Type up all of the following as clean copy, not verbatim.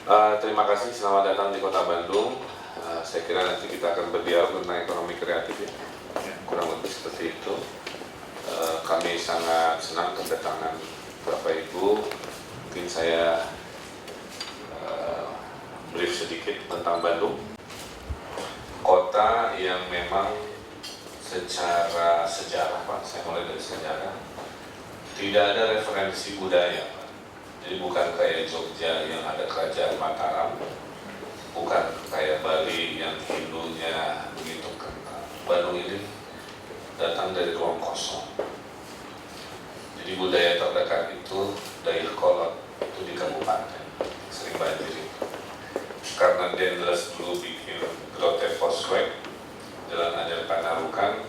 Terima kasih, selamat datang di Kota Bandung. Saya kira nanti kita akan berdialog tentang ekonomi kreatif ya. Kurang lebih seperti itu. Kami sangat senang kedatangan Bapak Ibu. Mungkin saya brief sedikit tentang Bandung. Kota yang memang secara sejarah, Pak, saya mulai dari sejarah, tidak ada referensi budaya, Pak. Jadi bukan kayak Jogja yang ada kerajaan Mataram, bukan kayak Bali yang Hindunya begitu kental. Bandung ini datang dari ruang kosong. Jadi budaya terdekat itu Dayakolot, itu di kabupaten, sering banjir itu. Karena Dendles dulu bikin Grote Fosweg, jalan ajar Panarukan,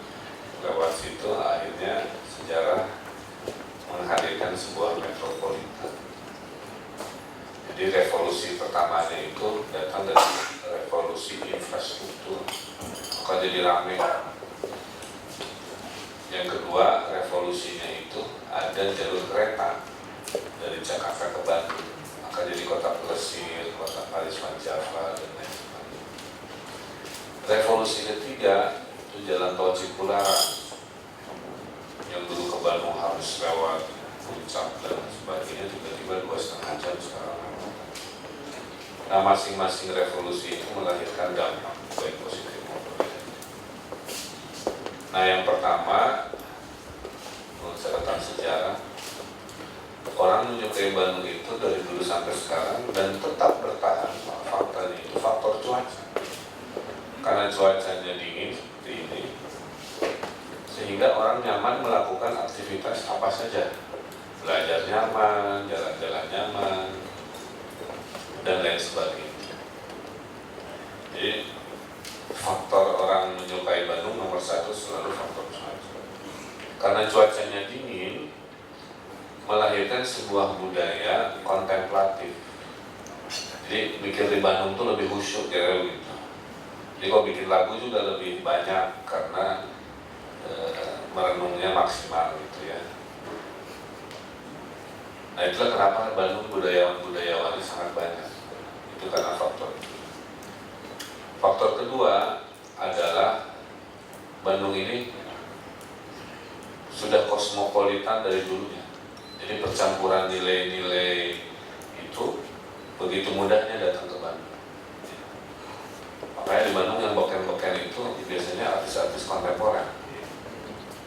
lewat situ akhirnya sejarah menghadirkan sebuah metropolitan. Jadi revolusi pertamanya itu datang dari revolusi infrastruktur, maka jadi ramai. Yang kedua, revolusinya itu ada jalur kereta dari Jakarta ke Bandung, maka jadi kota Plesir, kota Paris Van Java, dan lain sebagainya. Revolusi ketiga itu jalan tol Cipularang, yang dulu ke Bandung harus lewat Puncak dan sebagainya, tiba-tiba 2,5 jam sekarang. Nah, masing-masing revolusi itu melahirkan dampak baik positif maupun negatif. Nah, yang pertama, menurut catatan sejarah, orang menyukai Bandung itu dari dulu sampai sekarang dan tetap bertahan. Faktanya itu faktor cuaca. Karena cuacanya dingin seperti ini, sehingga orang nyaman melakukan aktivitas apa saja. Belajar nyaman, jalan-jalan nyaman, dan lain sebagainya. Jadi faktor orang menyukai Bandung nomor satu selalu faktor cuaca. Karena cuacanya dingin, melahirkan sebuah budaya kontemplatif. Jadi mikir di Bandung tuh lebih khusyuk ya gitu. Jadi kalau bikin lagu juga lebih banyak karena merenungnya maksimal gitu ya. Nah, itulah kenapa Bandung budayawan-budayawan sangat banyak. Itu karena faktor itu. Faktor kedua adalah Bandung ini sudah kosmopolitan dari dulunya. Jadi percampuran nilai-nilai itu begitu mudahnya datang ke Bandung. Makanya di Bandung yang beken-beken itu biasanya artis-artis kontemporer.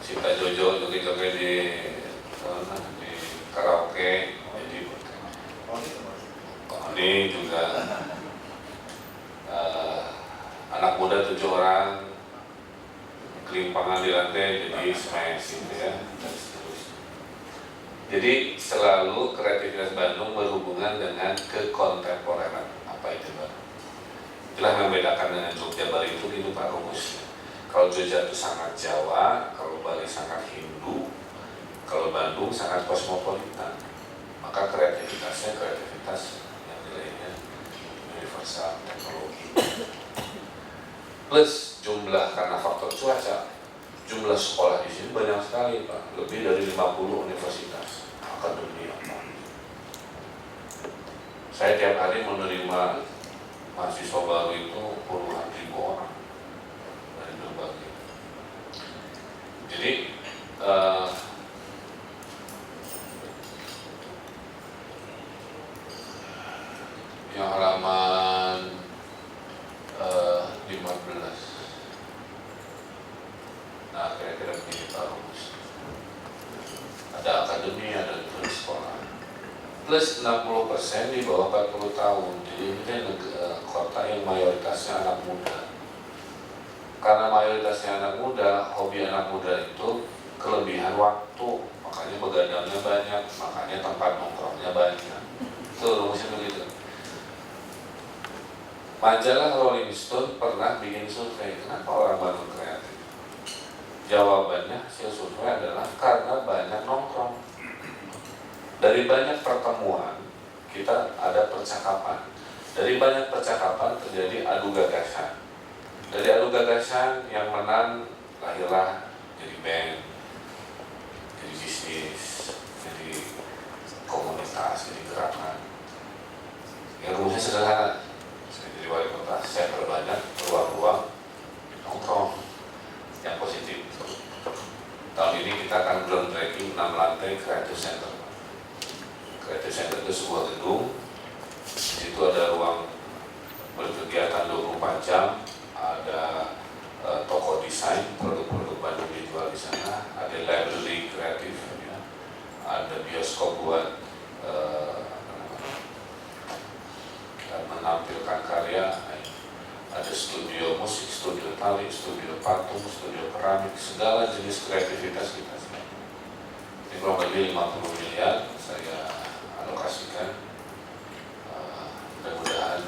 Sita Jojo joget-joget di karaoke, jadi ini juga anak muda 7 orang kelimpangan di lantai jadi smash gitu ya, dan seterusnya. Jadi selalu kreativitas Bandung berhubungan dengan kekontemporeran. Apa itu Bandung? Itulah yang membedakan dengan Jogja, Bali itu Pak rumusnya. Kalau Jogja itu sangat Jawa, kalau Bali sangat Hindu, kalau Bandung sangat kosmopolitan, maka kreativitasnya kreativitas yang nilainya universal, teknologi. Plus jumlah, karena faktor cuaca, jumlah sekolah di sini banyak sekali Pak, lebih dari 50 universitas, akademi apa. Saya tiap hari menerima mahasiswa baru itu puluhan ribu orang dari berbagai. Jadi yang halaman 15. Nah, kira-kira begini Pak Rumus. Ada akademi, ada sekolah. Plus 60% di bawah 40 tahun. Jadi ini kan kota yang mayoritasnya anak muda. Karena mayoritasnya anak muda, hobi anak muda itu kelebihan waktu. Makanya begadangnya banyak, makanya tempat nongkrongnya banyak. Itu rumusnya begitu. Majalah Rolling Stone pernah bikin survei, kenapa orang Bandung kreatif? Jawabannya hasil survei adalah karena banyak nongkrong. Dari banyak pertemuan, kita ada percakapan. Dari banyak percakapan terjadi adu gagasan. Dari adu gagasan yang menang lahirlah jadi band, jadi bisnis, jadi komunitas, jadi gerakan. Ya rumusnya sederhana. Saya jadi wali kota, saya perbanyak ruang-ruang nongkrong yang positif. Tahun ini kita akan groundbreaking 6 lantai Creative Center. Creative Center itu sebuah gedung. Di situ ada ruang berkegiatan 24 jam, ada toko desain, produk-produk Bandung dijual di sana, ada library kreatif, ya, ada bioskop buat menampilkan karya, ada studio musik, studio tali, studio patung, studio keramik, segala jenis kreativitas kita. Ini kurang lebih 50 miliar saya alokasikan, mudah-mudahan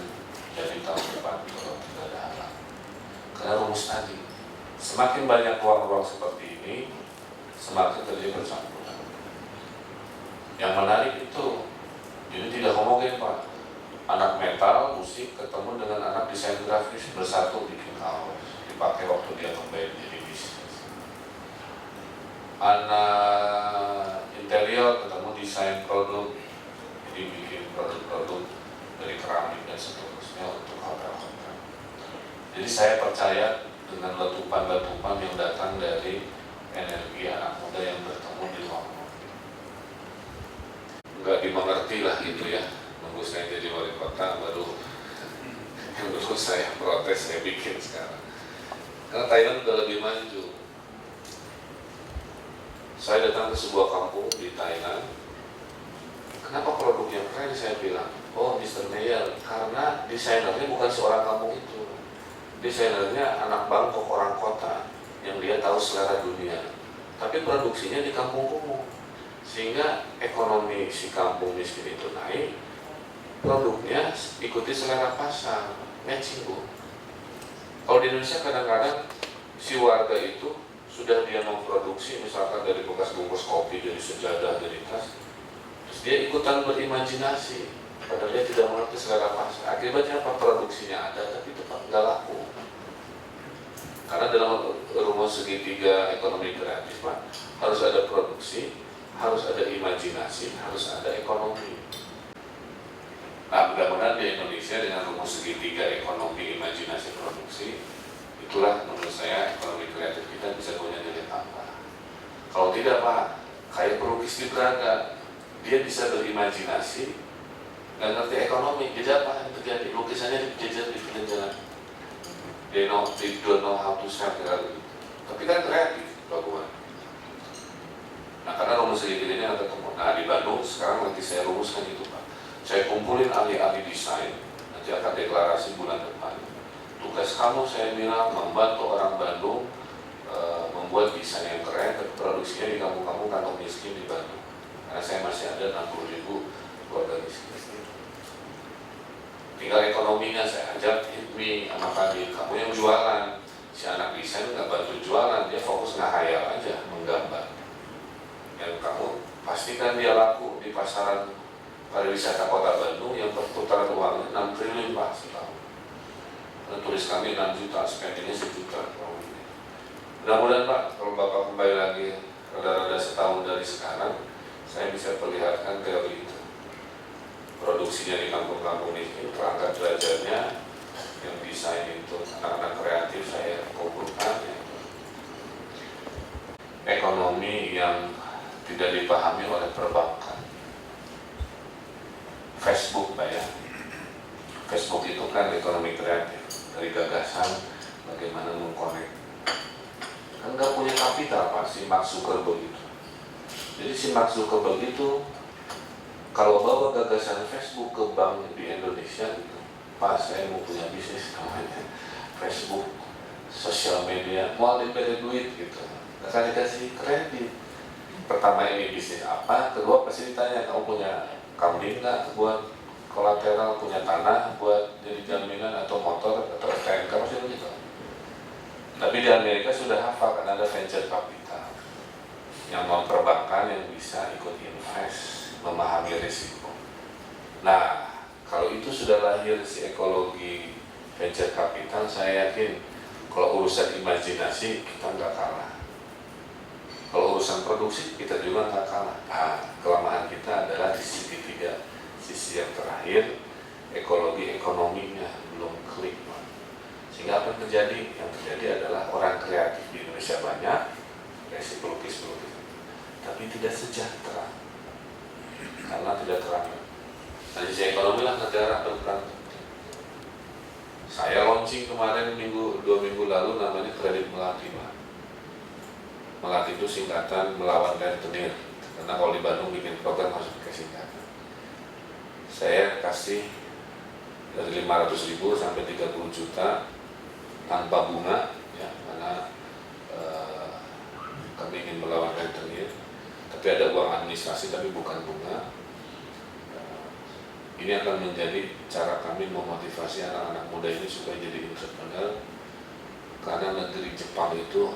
jadi tahun depan kalau tidak ada halang. Karena rumus tadi, semakin banyak ruang-ruang seperti ini, semakin terjadi percampuran. Yang menarik itu, ini tidak homogen Pak. Anak metal, musik ketemu dengan anak desain grafis bersatu bikin kaos, dipakai waktu dia kembali jadi bisnis. Anak interior ketemu desain produk, jadi bikin produk-produk dari keramik dan seterusnya untuk hotel-hotel. Jadi saya percaya dengan letupan-letupan yang datang dari energi anak muda yang bertemu di ruang. Enggak dimengerti lah gitu ya. Nunggu saya jadi wali kota baru yang dulu saya protes saya bikin sekarang. Karena Thailand udah lebih maju. Saya datang ke sebuah kampung di Thailand. Kenapa produknya keren? Saya bilang, oh Mr. Mayor, karena desainernya bukan seorang kampung itu. Desainernya anak Bangkok, orang kota yang dia tahu selera dunia. Tapi produksinya di kampung kumuh. Sehingga ekonomi si kampung miskin itu naik, produknya ikuti selera pasar, matching Bu. Kalau di Indonesia kadang-kadang si warga itu sudah dia memproduksi misalkan dari bekas bungkus kopi, dari sejadah, dari tas, terus dia ikutan berimajinasi, padahal dia tidak mengerti selera pasar. Akibatnya apa? Produksinya ada tapi tetap nggak laku. Karena dalam rumus segitiga ekonomi kreatif Pak, harus ada produksi, harus ada imajinasi, harus ada ekonomi. Nah, mudah-mudahan di Indonesia dengan rumus segitiga ekonomi, imajinasi, produksi, itulah menurut saya ekonomi kreatif kita bisa punya nilai tambah. Kalau tidak Pak, kayak pelukis di Braga, dia bisa berimajinasi, nggak ngerti ekonomi, jadi apa yang terjadi? Lukisannya dijejer di pinggir jalan. They don't know how to sell, gitu. Tapi kan kreatif, Pak Buan. Nah, karena rumus segitiga ini akan ketemu. Nah, di Bandung sekarang nanti saya rumuskan itu Pak. Saya kumpulin ahli-ahli desain, nanti akan deklarasi bulan depan. Tugas kamu saya bilang membantu orang Bandung membuat desain yang keren, tapi produksinya di kampung-kampung kantong miskin di Bandung. Karena saya masih ada 60.000 keluarga miskin. Tinggal ekonominya saya ajak Hidmi sama Kadin, kamu yang jualan. Si anak desain nggak bantu jualan, dia fokus ngehayal aja, menggambar. Yang kamu pastikan dia laku di pasaran pariwisata kota Bandung yang perputaran uangnya 6 triliun Pak setahun. Dan tulis kami 6 juta, spendingnya 1 juta. Mudah-mudahan Pak, kalau Bapak kembali lagi rada-rada setahun dari sekarang, saya bisa perlihatkan teori itu. Produksinya di kampung-kampung ini, perangkat belajarnya, yang desain itu, anak-anak kreatif saya kumpulkan. Ya. Ekonomi yang tidak dipahami oleh perbankan. Facebook Pak ya. Facebook itu kan ekonomi kreatif, dari gagasan bagaimana mengkonek. Kan nggak punya kapital Pak si Mark Zuckerberg itu. Jadi si Mark Zuckerberg itu kalau bawa gagasan Facebook ke bank di Indonesia gitu, Pak saya mau punya bisnis namanya Facebook, sosial media, mau diberi duit gitu, akan dikasih kredit. Pertama ini bisnis apa, kedua pasti ditanya kamu punya kambing nggak buat kolateral, punya tanah buat jadi jaminan atau motor atau STNK, masih begitu. Tapi di Amerika sudah hafal karena ada venture capital yang memperbankan yang bisa ikut invest, memahami risiko. Nah, kalau itu sudah lahir si ekologi venture capital, saya yakin kalau urusan imajinasi kita nggak kalah. Kalau urusan produksi kita juga nggak kalah. Nah, kelemahan kita adalah di sisi ketiga, sisi yang terakhir, ekonomi yang terjadi adalah orang kreatif di Indonesia banyak, kreasi pelukis, tapi tidak sejahtera karena tidak terang. Dari sisi ekonomi lah negara berperan. Saya launching kemarin 2 minggu lalu namanya Kredit Melati. Melati itu singkatan melawan rentenir. Karena kalau di Bandung bikin program harus pakai singkatan. Saya kasih dari 500.000 sampai 30 juta tanpa bunga, ya, karena kami ingin melawan rentenir. Tapi ada uang administrasi tapi bukan bunga. Ini akan menjadi cara kami memotivasi anak-anak muda ini supaya jadi entrepreneur. Karena negeri Jepang itu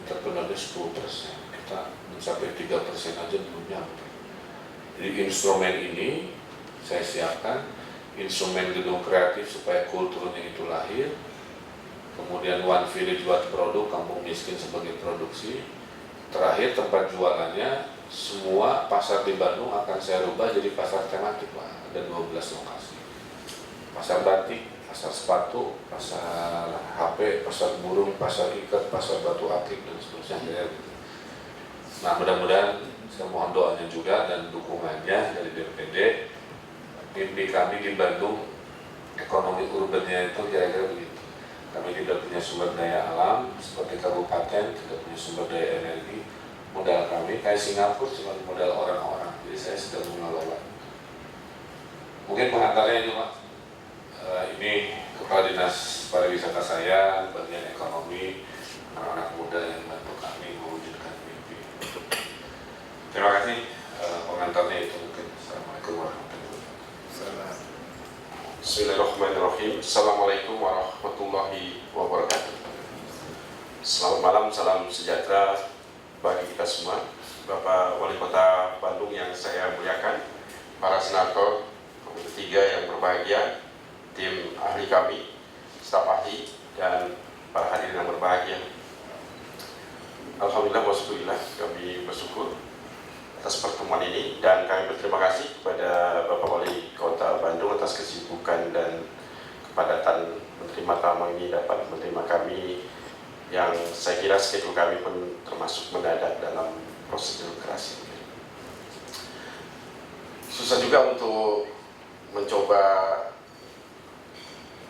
entrepreneurnya 10%, kita mencapai 3% aja belum nyampe. Jadi instrumen ini saya siapkan, instrumen gedung kreatif supaya kulturnya itu lahir. Kemudian One Village buat produk, kampung miskin sebagai produksi. Terakhir tempat jualannya, semua pasar di Bandung akan saya rubah jadi pasar tematik, Pak. Ada 12 lokasi. Pasar batik, pasar sepatu, pasar HP, pasar burung, pasar ikat, pasar batu akik, dan seterusnya. Nah, mudah-mudahan saya mohon doanya juga dan dukungannya dari DPD. Mimpi kami di Bandung, ekonomi urbannya itu kira-kira begitu. Kami tidak punya sumber daya alam seperti kabupaten, tidak punya sumber daya energi. Modal kami kayak Singapura cuma modal orang-orang. Jadi saya sedang mengelola. Mungkin pengantarnya itu, Pak. Ini Kepala Dinas Pariwisata saya, bagian ekonomi, anak-anak muda yang membantu kami mewujudkan mimpi. Terima kasih. Pengantarnya itu mungkin. Assalamualaikum warahmatullahi wabarakatuh. Bismillahirrahmanirrahim. Assalamualaikum warahmatullahi wabarakatuh. Selamat malam, salam sejahtera bagi kita semua. Bapak Wali Kota Bandung yang saya muliakan, para senator Komite 3 yang berbahagia, tim ahli kami, staf ahli, dan para hadirin yang berbahagia. Alhamdulillah wa syukurillah, kami bersyukur atas pertemuan ini dan kami berterima kasih kepada Bapak Wali Kota Bandung atas kesibukan dan kepadatan menerima tamu ini dapat menerima kami yang saya kira schedule kami pun termasuk mendadak dalam prosedur kerasi. Susah juga untuk mencoba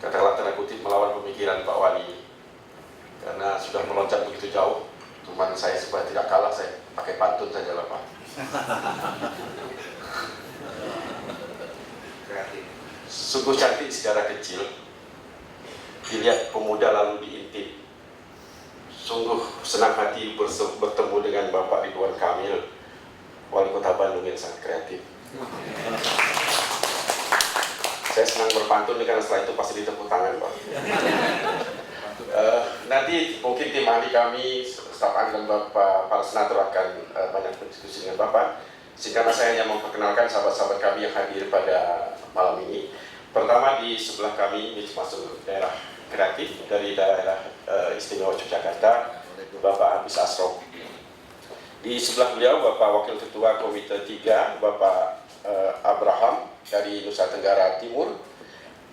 katakanlah tanda kutip melawan pemikiran Pak Wali karena sudah meloncat begitu jauh. Cuman saya supaya tidak kalah saya pakai pantun saja lah Pak. Sungguh cantik secara kecil dilihat pemuda lalu diintip. Sungguh senang hati bertemu dengan Bapak Ridwan Kamil, Wali Kota Bandung yang sangat kreatif. Saya senang berpantun karena setelah itu pasti ditepuk tangan, Pak. Nanti mungkin tim ahli kami, staf ahli dan Bapak para senator akan banyak berdiskusi dengan Bapak. Sehingga saya hanya memperkenalkan sahabat-sahabat kami yang hadir pada malam ini. Pertama di sebelah kami, ini masuk daerah kreatif dari daerah istimewa Yogyakarta, Bapak Habis Asrof. Di sebelah beliau Bapak Wakil Ketua Komite 3, Bapak Abraham dari Nusa Tenggara Timur.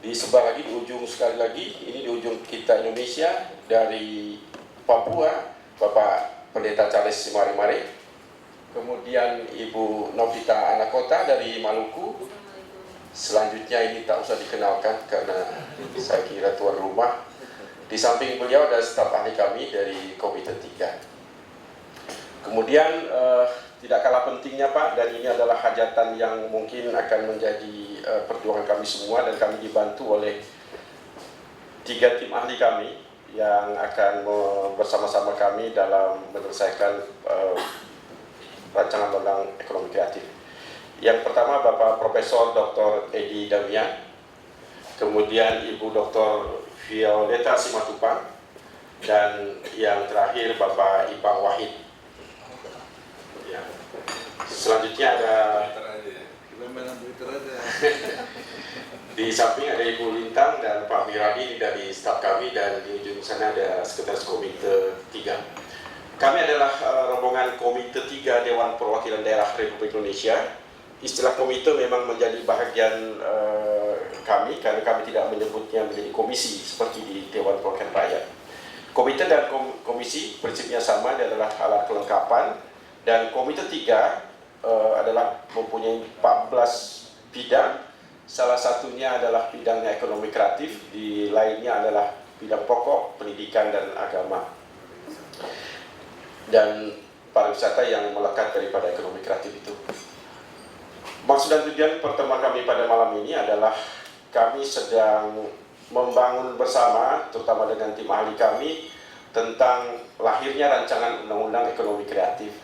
Di sebelah lagi, di ujung sekali lagi, ini di ujung kita Indonesia, dari Papua, Bapak Pendeta Charles Simarimare. Kemudian Ibu Novita Anakota dari Maluku. Selanjutnya ini tak usah dikenalkan karena saya kira tuan rumah. Di samping beliau ada staf ahli kami dari Komite 3. Kemudian tidak kalah pentingnya Pak, dan ini adalah hajatan yang mungkin akan menjadi perjuangan kami semua, dan kami dibantu oleh 3 tim ahli kami yang akan bersama-sama kami dalam menyelesaikan rancangan undang ekonomi kreatif. Yang pertama Bapak Profesor Dr. Edi Damian, kemudian Ibu Dr. Violeta Simatupang, dan yang terakhir Bapak Ipang Wahid. Ya. Selanjutnya ada di samping ada Ibu Lintang dan Pak Miradi dari staf kami, dan di ujung sana ada Sekretaris Komite 3. Kami adalah rombongan Komite 3 Dewan Perwakilan Daerah Republik Indonesia. Istilah komite memang menjadi bahagian kami, karena kami tidak menyebutnya menjadi komisi seperti di Dewan Perwakilan Rakyat. Komite dan komisi prinsipnya sama, dia adalah alat kelengkapan, dan komite 3 adalah mempunyai 14 bidang. Salah satunya adalah bidangnya ekonomi kreatif, di lainnya adalah bidang pokok, pendidikan dan agama, dan pariwisata yang melekat daripada ekonomi kreatif itu. Maksud dan tujuan pertemuan kami pada malam ini adalah kami sedang membangun bersama, terutama dengan tim ahli kami, tentang lahirnya rancangan undang-undang ekonomi kreatif.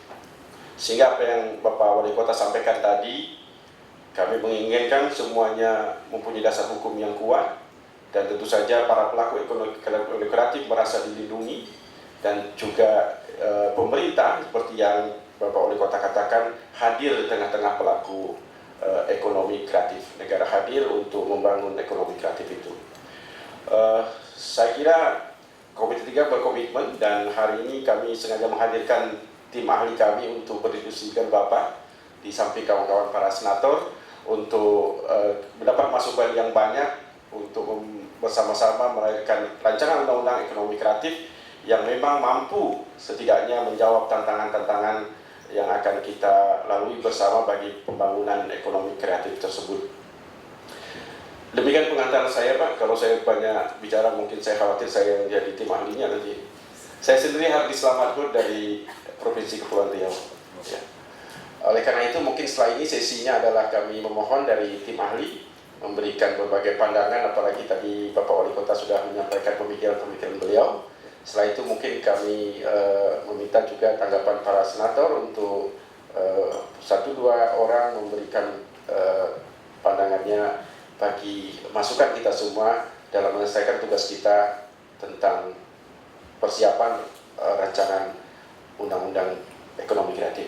Sehingga apa yang Bapak Wali Kota sampaikan tadi, kami menginginkan semuanya mempunyai dasar hukum yang kuat, dan tentu saja para pelaku ekonomi kreatif merasa dilindungi, dan juga pemerintah seperti yang Bapak Wali Kota katakan hadir di tengah-tengah pelaku ekonomi kreatif. Negara hadir untuk membangun ekonomi kreatif itu. Saya kira Komite 3 berkomitmen, dan hari ini kami sengaja menghadirkan tim ahli kami untuk berdiskusi dengan Bapak di samping kawan-kawan para senator untuk mendapat masukan yang banyak untuk bersama-sama melahirkan rancangan undang-undang ekonomi kreatif yang memang mampu setidaknya menjawab tantangan-tantangan yang akan kita lalui bersama bagi pembangunan ekonomi kreatif tersebut. Demikian pengantar saya, Pak. Kalau saya banyak bicara mungkin saya khawatir saya jadi tim ahlinya nanti. Saya sendiri Hardi Slamet dari Provinsi Kepulauan Riau. Ya. Oleh karena itu mungkin setelah ini sesinya adalah kami memohon dari tim ahli memberikan berbagai pandangan, apalagi tadi Bapak Wali Kota sudah menyampaikan pemikiran-pemikiran beliau. Setelah itu mungkin kami meminta juga tanggapan para senator untuk 1-2 orang memberikan pandangannya bagi masukan kita semua dalam menyelesaikan tugas kita tentang persiapan rancangan undang-undang ekonomi kreatif.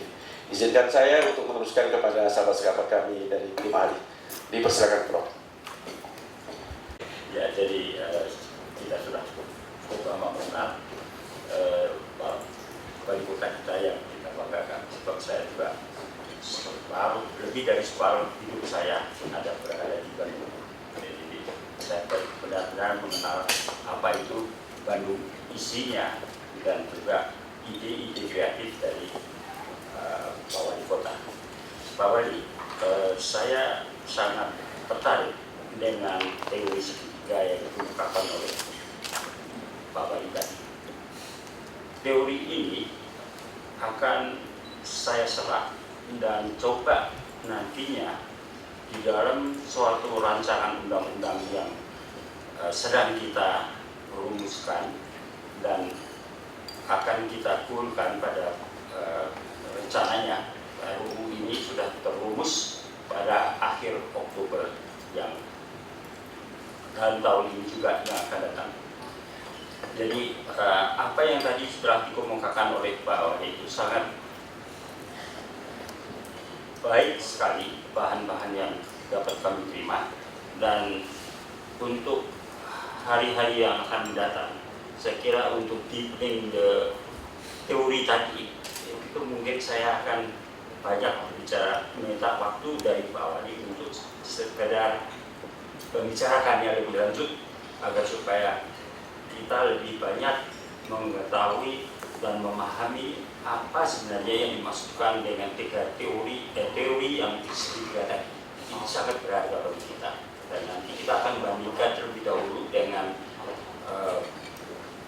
Izinkan saya untuk meneruskan kepada sahabat-sahabat kami dari tim ahli. Dipersilakan, Prof. Ya, jadi kita sudah cukup lama mengenal Wali Kota kita yang kita banggakan. Sebab saya juga lebih dari separuh hidup saya ada berada di Bandung. Jadi saya benar-benar mengenal apa itu Bandung, isinya, dan juga ide-ide kreatif dari Pak Wali Kota. Pak Wali, saya sangat tertarik dengan teori segitiga yang dikemukakan oleh Pak Wali tadi. Teori ini akan saya serap dan coba nantinya di dalam suatu rancangan undang-undang yang sedang kita rumuskan dan akan kita kulkan pada rencananya. RUU ini sudah terumus pada akhir Oktober yang dan tahun ini juga yang akan datang. Jadi apa yang tadi sudah dikemukakan oleh Pak Wali itu sangat baik sekali, bahan-bahan yang dapat kami terima, dan untuk hari-hari yang akan mendatang saya kira untuk deepening the teori tadi itu mungkin saya akan banyak berbicara, minta waktu dari Pak Wali untuk sekedar membicarakannya lebih lanjut agar supaya kita lebih banyak mengetahui dan memahami apa sebenarnya yang dimaksudkan dengan tiga teori yang disebutkan tadi. Ini sangat berharga bagi kita, dan nanti kita akan bandingkan terlebih dahulu dengan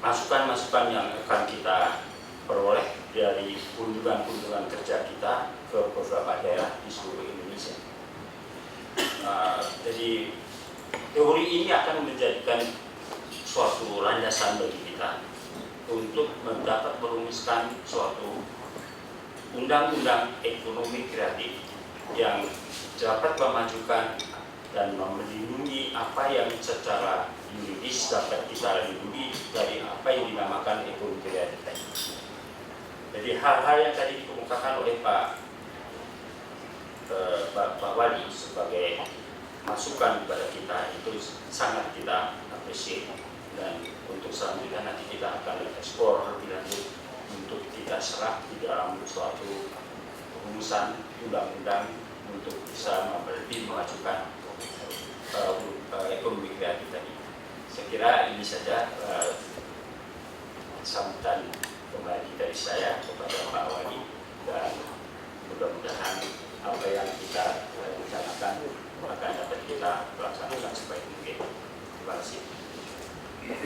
masukan-masukan yang akan kita peroleh dari kunjungan-kunjungan kerja kita ke beberapa daerah di seluruh Indonesia. Jadi teori ini akan menjadikan suatu landasan bagi kita untuk mendapat merumuskan suatu undang-undang ekonomi kreatif yang dapat memajukan dan melindungi apa yang secara yuridis dapat kita lindungi dari apa yang dinamakan ekonomi kreatif. Jadi hal-hal yang tadi dikemukakan oleh Pak Wali sebagai masukan kepada kita itu sangat kita apresiasi, dan untuk selanjutnya nanti kita akan eksplor lebih lanjut untuk kita serap di dalam suatu rumusan undang-undang untuk bisa lebih memajukan ekonomi kreatif tadi. Saya kira ini saja sambutan kembali dari saya kepada Pak Wali, dan mudah-mudahan apa yang kita rencanakan akan dapat kita laksanakan sebaik mungkin. Terima kasih.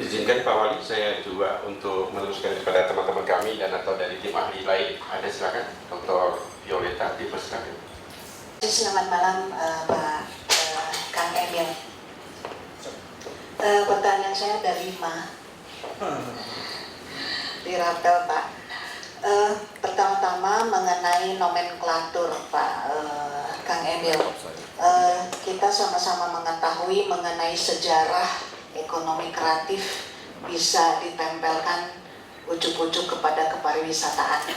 Izinkan Pak Wali, saya juga untuk meneruskan kepada teman-teman kami dan atau dari tim ahli lain. Ada silakan, Dr. Violeta, dipersilakan. Selamat malam Pak Kang Emil. Pertanyaan saya ada 5. Dirapel Pak. Pertama-tama mengenai nomenklatur Pak Kang Emil. Kita sama-sama mengetahui mengenai sejarah ekonomi kreatif bisa ditempelkan ujuk-ujuk kepada kepariwisataan.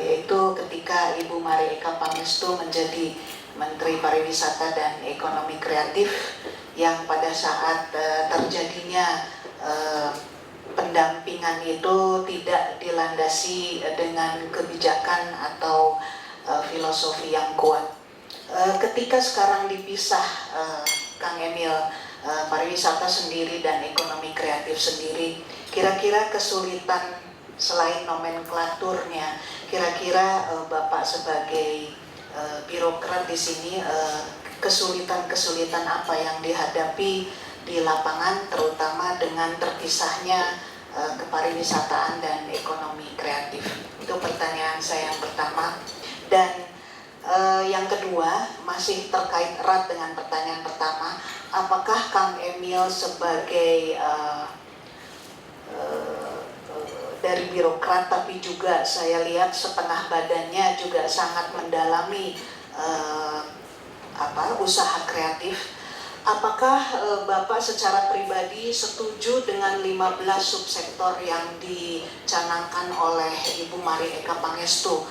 Yaitu ketika Ibu Mari Eka Pangestu menjadi Menteri Pariwisata dan Ekonomi Kreatif, yang pada saat terjadinya pendampingan itu tidak dilandasi dengan kebijakan atau filosofi yang kuat. Ketika sekarang dipisah, Kang Emil, pariwisata sendiri dan ekonomi kreatif sendiri, kira-kira kesulitan selain nomenklaturnya, kira-kira Bapak sebagai birokrat di sini, kesulitan-kesulitan apa yang dihadapi di lapangan, terutama dengan terpisahnya kepariwisataan dan ekonomi kreatif? Itu pertanyaan saya yang pertama. Dan yang kedua, masih terkait erat dengan pertanyaan pertama, apakah Kang Emil sebagai dari birokrat, tapi juga saya lihat setengah badannya juga sangat mendalami usaha kreatif, apakah Bapak secara pribadi setuju dengan 15 subsektor yang dicanangkan oleh Ibu Mari Eka Pangestu?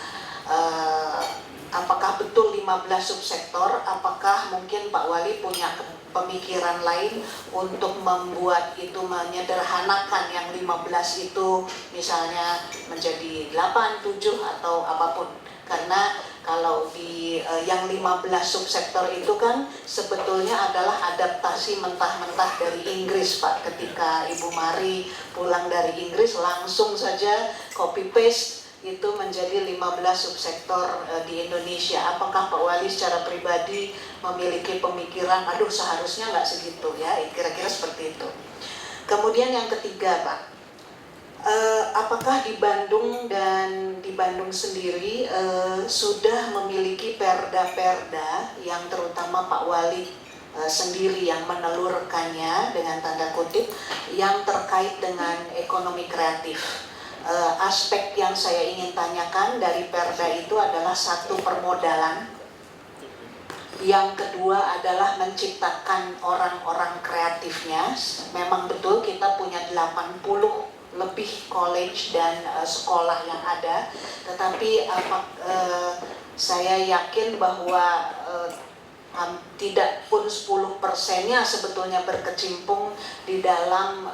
Apakah betul 15 subsektor? Apakah mungkin Pak Wali punya pemikiran lain untuk membuat itu, menyederhanakan yang 15 itu misalnya menjadi 8, 7 atau apapun? Karena kalau di yang 15 subsektor itu kan sebetulnya adalah adaptasi mentah-mentah dari Inggris, Pak. Ketika Ibu Mari pulang dari Inggris, langsung saja copy paste itu menjadi 15 subsektor di Indonesia. Apakah Pak Wali secara pribadi memiliki pemikiran, aduh seharusnya nggak segitu ya, kira-kira seperti itu. Kemudian yang ketiga Pak, apakah di Bandung dan di Bandung sendiri sudah memiliki perda-perda yang terutama Pak Wali sendiri yang menelurkannya dengan tanda kutip, yang terkait dengan ekonomi kreatif? Aspek yang saya ingin tanyakan dari perda itu adalah satu, permodalan. Yang kedua adalah menciptakan orang-orang kreatifnya. Memang betul kita punya 80 lebih college dan sekolah yang ada, tetapi saya yakin bahwa tidak pun 10%-nya sebetulnya berkecimpung di dalam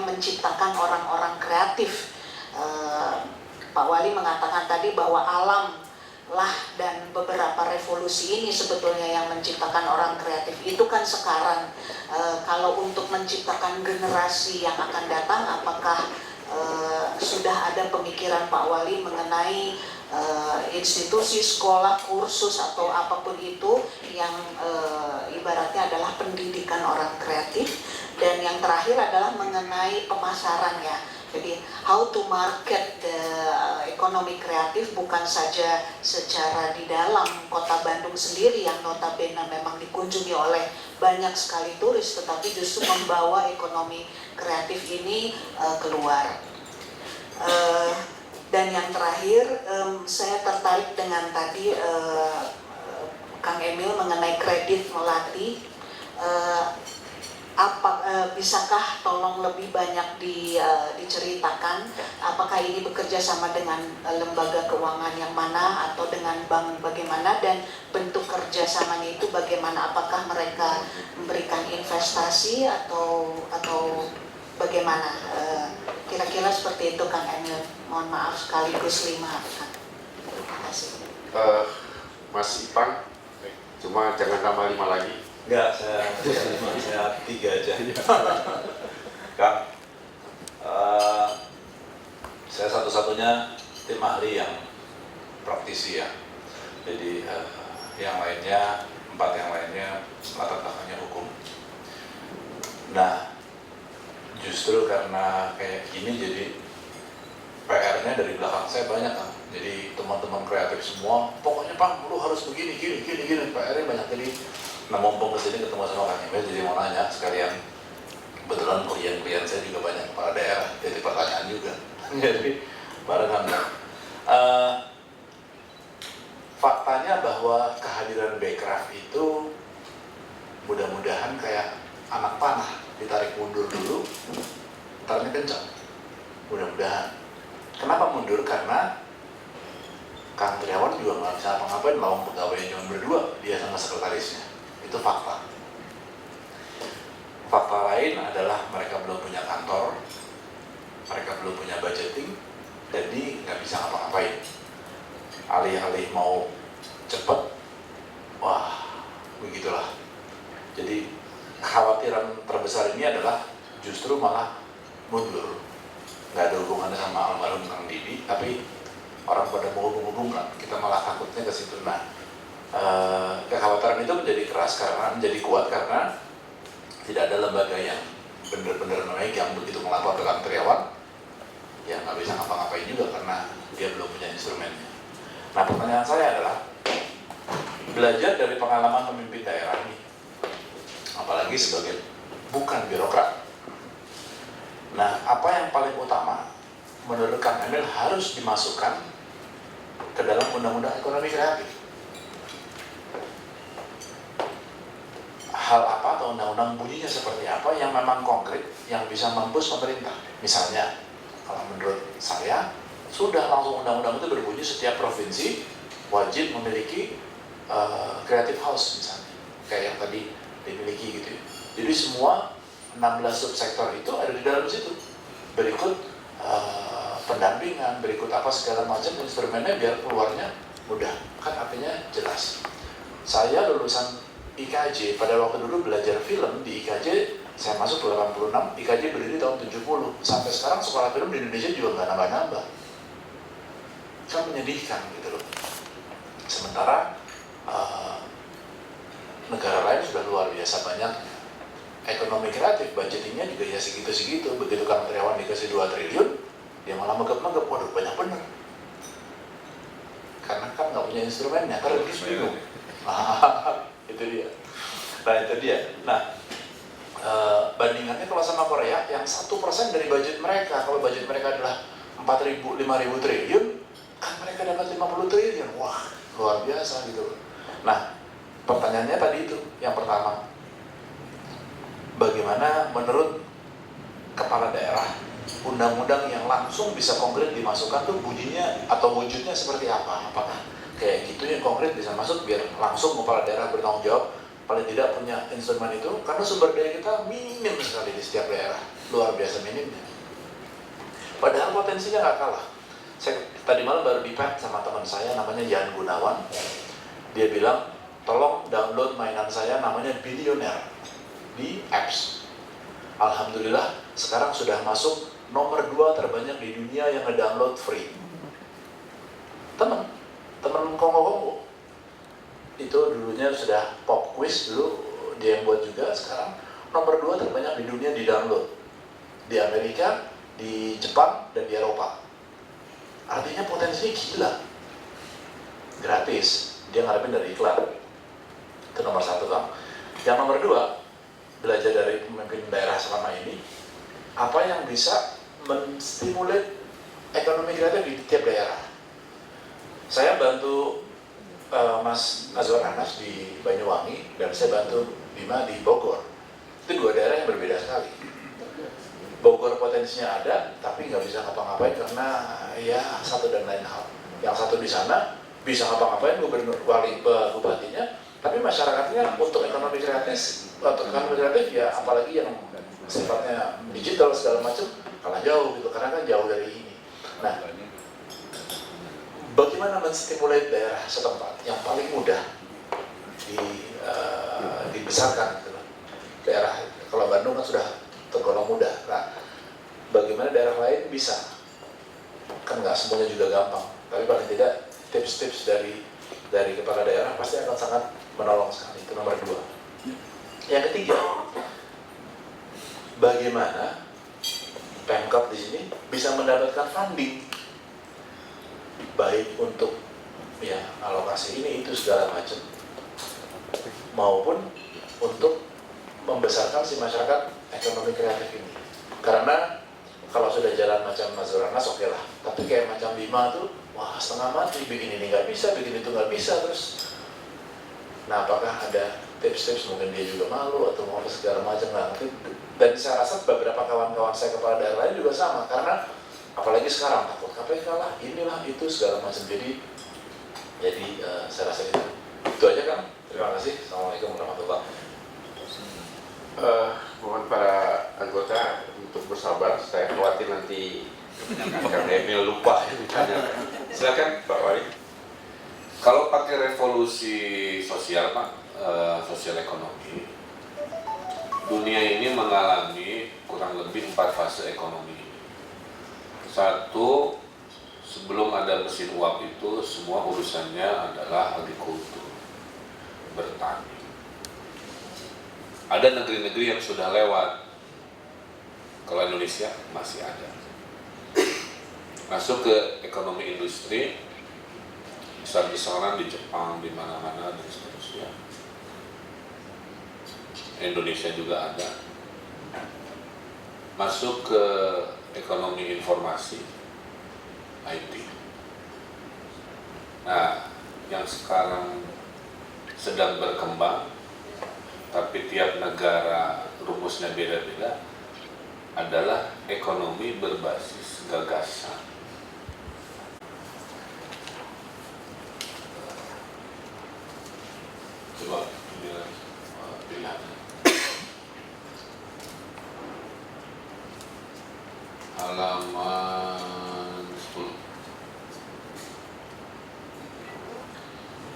menciptakan orang-orang kreatif. Pak Wali mengatakan tadi bahwa alam lah dan beberapa revolusi ini sebetulnya yang menciptakan orang kreatif. Itu kan sekarang. Kalau untuk menciptakan generasi yang akan datang, apakah sudah ada pemikiran Pak Wali mengenai institusi, sekolah, kursus atau apapun itu yang ibaratnya adalah pendidikan orang kreatif? Dan yang terakhir adalah mengenai pemasarannya. Jadi how to market the ekonomi kreatif, bukan saja secara di dalam kota Bandung sendiri yang notabene memang dikunjungi oleh banyak sekali turis, tetapi justru membawa ekonomi kreatif ini keluar. Dan yang terakhir, saya tertarik dengan tadi Kang Emil mengenai kredit melati. Bisakah tolong lebih banyak diceritakan, apakah ini bekerja sama dengan lembaga keuangan yang mana atau dengan bank bagaimana, dan bentuk kerjasamanya itu bagaimana? Apakah mereka memberikan investasi atau bagaimana? Kira-kira seperti itu Kang Emil. Mohon maaf sekaligus 5. Terima kasih. Mas Ipang, Cuma jangan tambah 5 lagi. Enggak, saya 3 aja. Kang, saya satu-satunya tim ahli yang praktisi ya. Jadi yang lainnya, 4 yang lainnya latar belakangnya hukum. Nah, justru karena kayak gini jadi PR-nya dari belakang saya banyak kan. Jadi teman-teman kreatif semua, pokoknya Pak, lu harus begini, gini. PR-nya banyak. Jadi, nah mumpung kesini ketemu sama Kang Emil, jadi mau nanya sekalian. Kebetulan klien-klien saya juga banyak kepala daerah, jadi pertanyaan juga. Jadi barengan. Faktanya bahwa kehadiran Bekraf itu mudah-mudahan kayak anak panah, ditarik mundur dulu, tariknya kencang. Mudah-mudahan. Kenapa mundur? Karena Kang Triawan juga nggak bisa apa-ngapain, lawang pegawainya cuma berdua, dia sama sekretarisnya. Itu fakta. Fakta lain adalah mereka belum punya kantor, mereka belum punya budgeting, jadi nggak bisa ngapa-ngapain. Alih-alih mau cepet, wah begitulah. Jadi kekhawatiran terbesar ini adalah justru malah mundur. Nggak ada hubungannya sama almarhum Kang Didi, tapi orang pada mau hubung-hubungkan, kita malah takutnya ke situ. Nah, kekhawatiran itu menjadi kuat karena tidak ada lembaga yang benar-benar memegang begitu melapor ke Kang Triawan, ya nggak bisa ngapa-ngapain juga karena dia belum punya instrumennya. Nah, pertanyaan saya adalah, belajar dari pengalaman pemimpin daerah ini, apalagi sebagai bukan birokrat. Nah, apa yang paling utama menurut Kang Emil harus dimasukkan ke dalam undang-undang ekonomi kreatif? Hal apa atau undang-undang bunyinya seperti apa yang memang konkret, yang bisa memboost pemerintah? Misalnya, kalau menurut saya, sudah langsung undang-undang itu berbunyi setiap provinsi wajib memiliki creative house misalnya, kayak yang tadi dimiliki gitu ya. Jadi semua 16 subsektor itu ada di dalam situ. Berikut pendampingan, berikut apa segala macam instrumennya biar keluarnya mudah. Kan artinya jelas. Saya lulusan IKJ, pada waktu dulu belajar film di IKJ, saya masuk 86, IKJ berdiri tahun 70. Sampai sekarang sekolah film di Indonesia juga nggak nambah-nambah. Kan menyedihkan gitu loh. Sementara negara lain sudah luar biasa banyaknya. Ekonomi kreatif, budgetingnya juga ya segitu-segitu. Begitu Kang Triawan dikasih 2 triliun, dia malah megap-megap, waduh banyak bener. Karena kan nggak punya instrumennya, terus bingung. Itu dia. Nah, bandingannya kalau sama Korea, yang 1% dari budget mereka, kalau budget mereka adalah 4.000-5.000 triliun, kan mereka dapat 50 triliun. Wah, luar biasa gitu. Nah, pertanyaannya tadi itu, yang pertama, bagaimana menurut kepala daerah undang-undang yang langsung bisa konkret dimasukkan tuh bunyinya atau wujudnya seperti apa? Apakah kayak gitu yang konkret bisa masuk biar langsung kepala daerah bertanggung jawab, paling tidak punya instrumen itu, karena sumber daya kita minim sekali di setiap daerah, luar biasa minimnya. Padahal potensinya nggak kalah. Saya tadi malam baru di-pad sama teman saya namanya Yan Gunawan. Dia bilang, tolong download mainan saya namanya Billionaire di apps. Alhamdulillah sekarang sudah masuk nomor 2 terbanyak di dunia yang nge-download free. Temen Kongo itu dulunya sudah pop quiz dulu, dia yang buat juga. Sekarang nomor 2 terbanyak di dunia di download di Amerika, di Jepang, dan di Eropa. Artinya potensinya gila. Gratis, dia ngarepin dari iklan. Itu nomor 1 Kang. Yang nomor 2, belajar dari pemimpin daerah selama ini, apa yang bisa menstimulir ekonomi kreatif di tiap daerah. Saya bantu Mas Azwar Anas di Banyuwangi, dan saya bantu Bima di Bogor. Itu 2 daerah yang berbeda sekali. Bogor potensinya ada, tapi nggak bisa ngapa-ngapain karena ya satu dan lain hal. Yang satu di sana bisa ngapa-ngapain gubernur, wali, bupatinya, tapi masyarakatnya untuk ekonomi kreatif ya, apalagi yang sifatnya digital segala macam kalah jauh gitu, karena kan jauh dari ini. Nah, bagaimana menstimulasi daerah setempat? Yang paling mudah dibesarkan gitu. Daerah, kalau Bandung kan sudah tergolong mudah. Nah, bagaimana daerah lain bisa? Kan nggak semuanya juga gampang, tapi paling tidak tips-tips dari kepala daerah pasti akan sangat menolong sekali. Itu nomor 2. Yang ketiga, bagaimana Pemkab di sini bisa mendapatkan funding, baik untuk ya alokasi ini itu segala macam, maupun untuk membesarkan si masyarakat ekonomi kreatif ini. Karena kalau sudah jalan macam Mazuranas oke lah, tapi kayak macam Bima tuh wah setengah mati, bikin ini nggak bisa, bikin itu nggak bisa terus. Nah, apakah ada tips-tips, mungkin dia juga malu atau mau segala macam lah. Dan saya rasa beberapa kawan-kawan saya kepala daerah lain juga sama, karena apalagi sekarang takut KPK lah, inilah itu segala macam. Jadi saya rasa itu aja kan. Terima kasih. Assalamualaikum warahmatullahi wabarakatuh. Mohon para anggota untuk bersabar, saya khawatir nanti Kang Emil lupa ditanya. Silakan Pak Wali. Kalau pakai revolusi sosial Pak, sosial ekonomi, dunia ini mengalami kurang lebih 4 fase ekonomi. 1, sebelum ada mesin uap itu semua urusannya adalah agrikultur, bertani. Ada negeri-negeri yang sudah lewat, kalau Indonesia masih ada. Masuk ke ekonomi industri, besar-besaran di Jepang, di mana-mana dan seterusnya. Indonesia juga ada. Masuk ke ekonomi informasi, IT. Nah, yang sekarang sedang berkembang, tapi tiap negara rumusnya beda-beda, adalah ekonomi berbasis gagasan. Coba lihat halaman 10.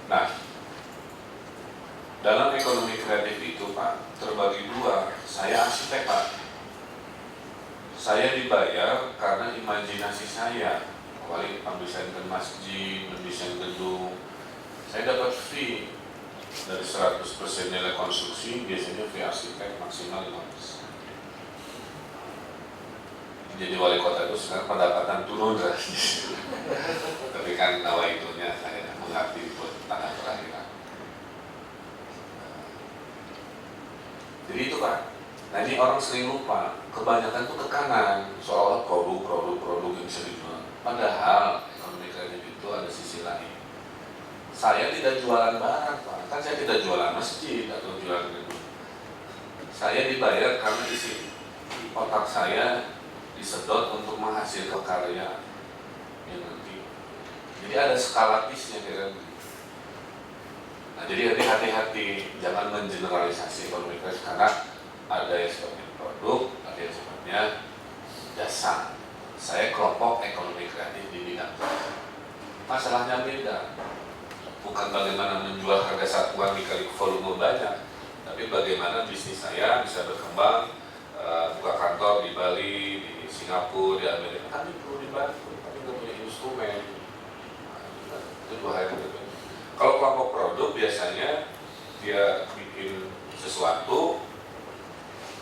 Nah, dalam ekonomi kreatif itu Pak, terbagi 2. Saya arsitek Pak. Saya dibayar karena imajinasi saya. Apalagi mendesainkan masjid, mendesain gedung. Saya dapat fee dari 100% nilai konstruksi, biasanya fee arsitek maksimal 5%. Jadi wali kota itu sekarang pendapatan turun drastis. Tapi kan nawaitunya saya mengerti buat tanah terakhiran. Jadi itu Pak. Nah ini orang sering lupa, kebanyakan itu tekanan soal produk yang bisa dijual. Padahal ekonomi kreatif itu ada sisi lain. Saya tidak jualan barang Pak, kan saya tidak jualan masjid atau jualan gedung. Saya dibayar karena isi otak saya disedot untuk menghasilkan karya yang nanti. Jadi ada skalapisnya kira-kira. Nah jadi hati-hati, jangan mengeneralisasi ekonomi kreatif karena ada yang sifatnya produk, ada yang sifatnya jasa. Saya kelompok ekonomi kreatif di bidang jasa. Masalahnya beda, bukan bagaimana menjual harga satuan dikali volume banyak, tapi bagaimana bisnis saya bisa berkembang, buka kantor di Bali, di Singapura, di Amerika. Kami perlu dibantu, kami nggak punya instrumen. Nah, itu 2 hal yang berbeda. Kalau kelompok produk biasanya dia bikin sesuatu,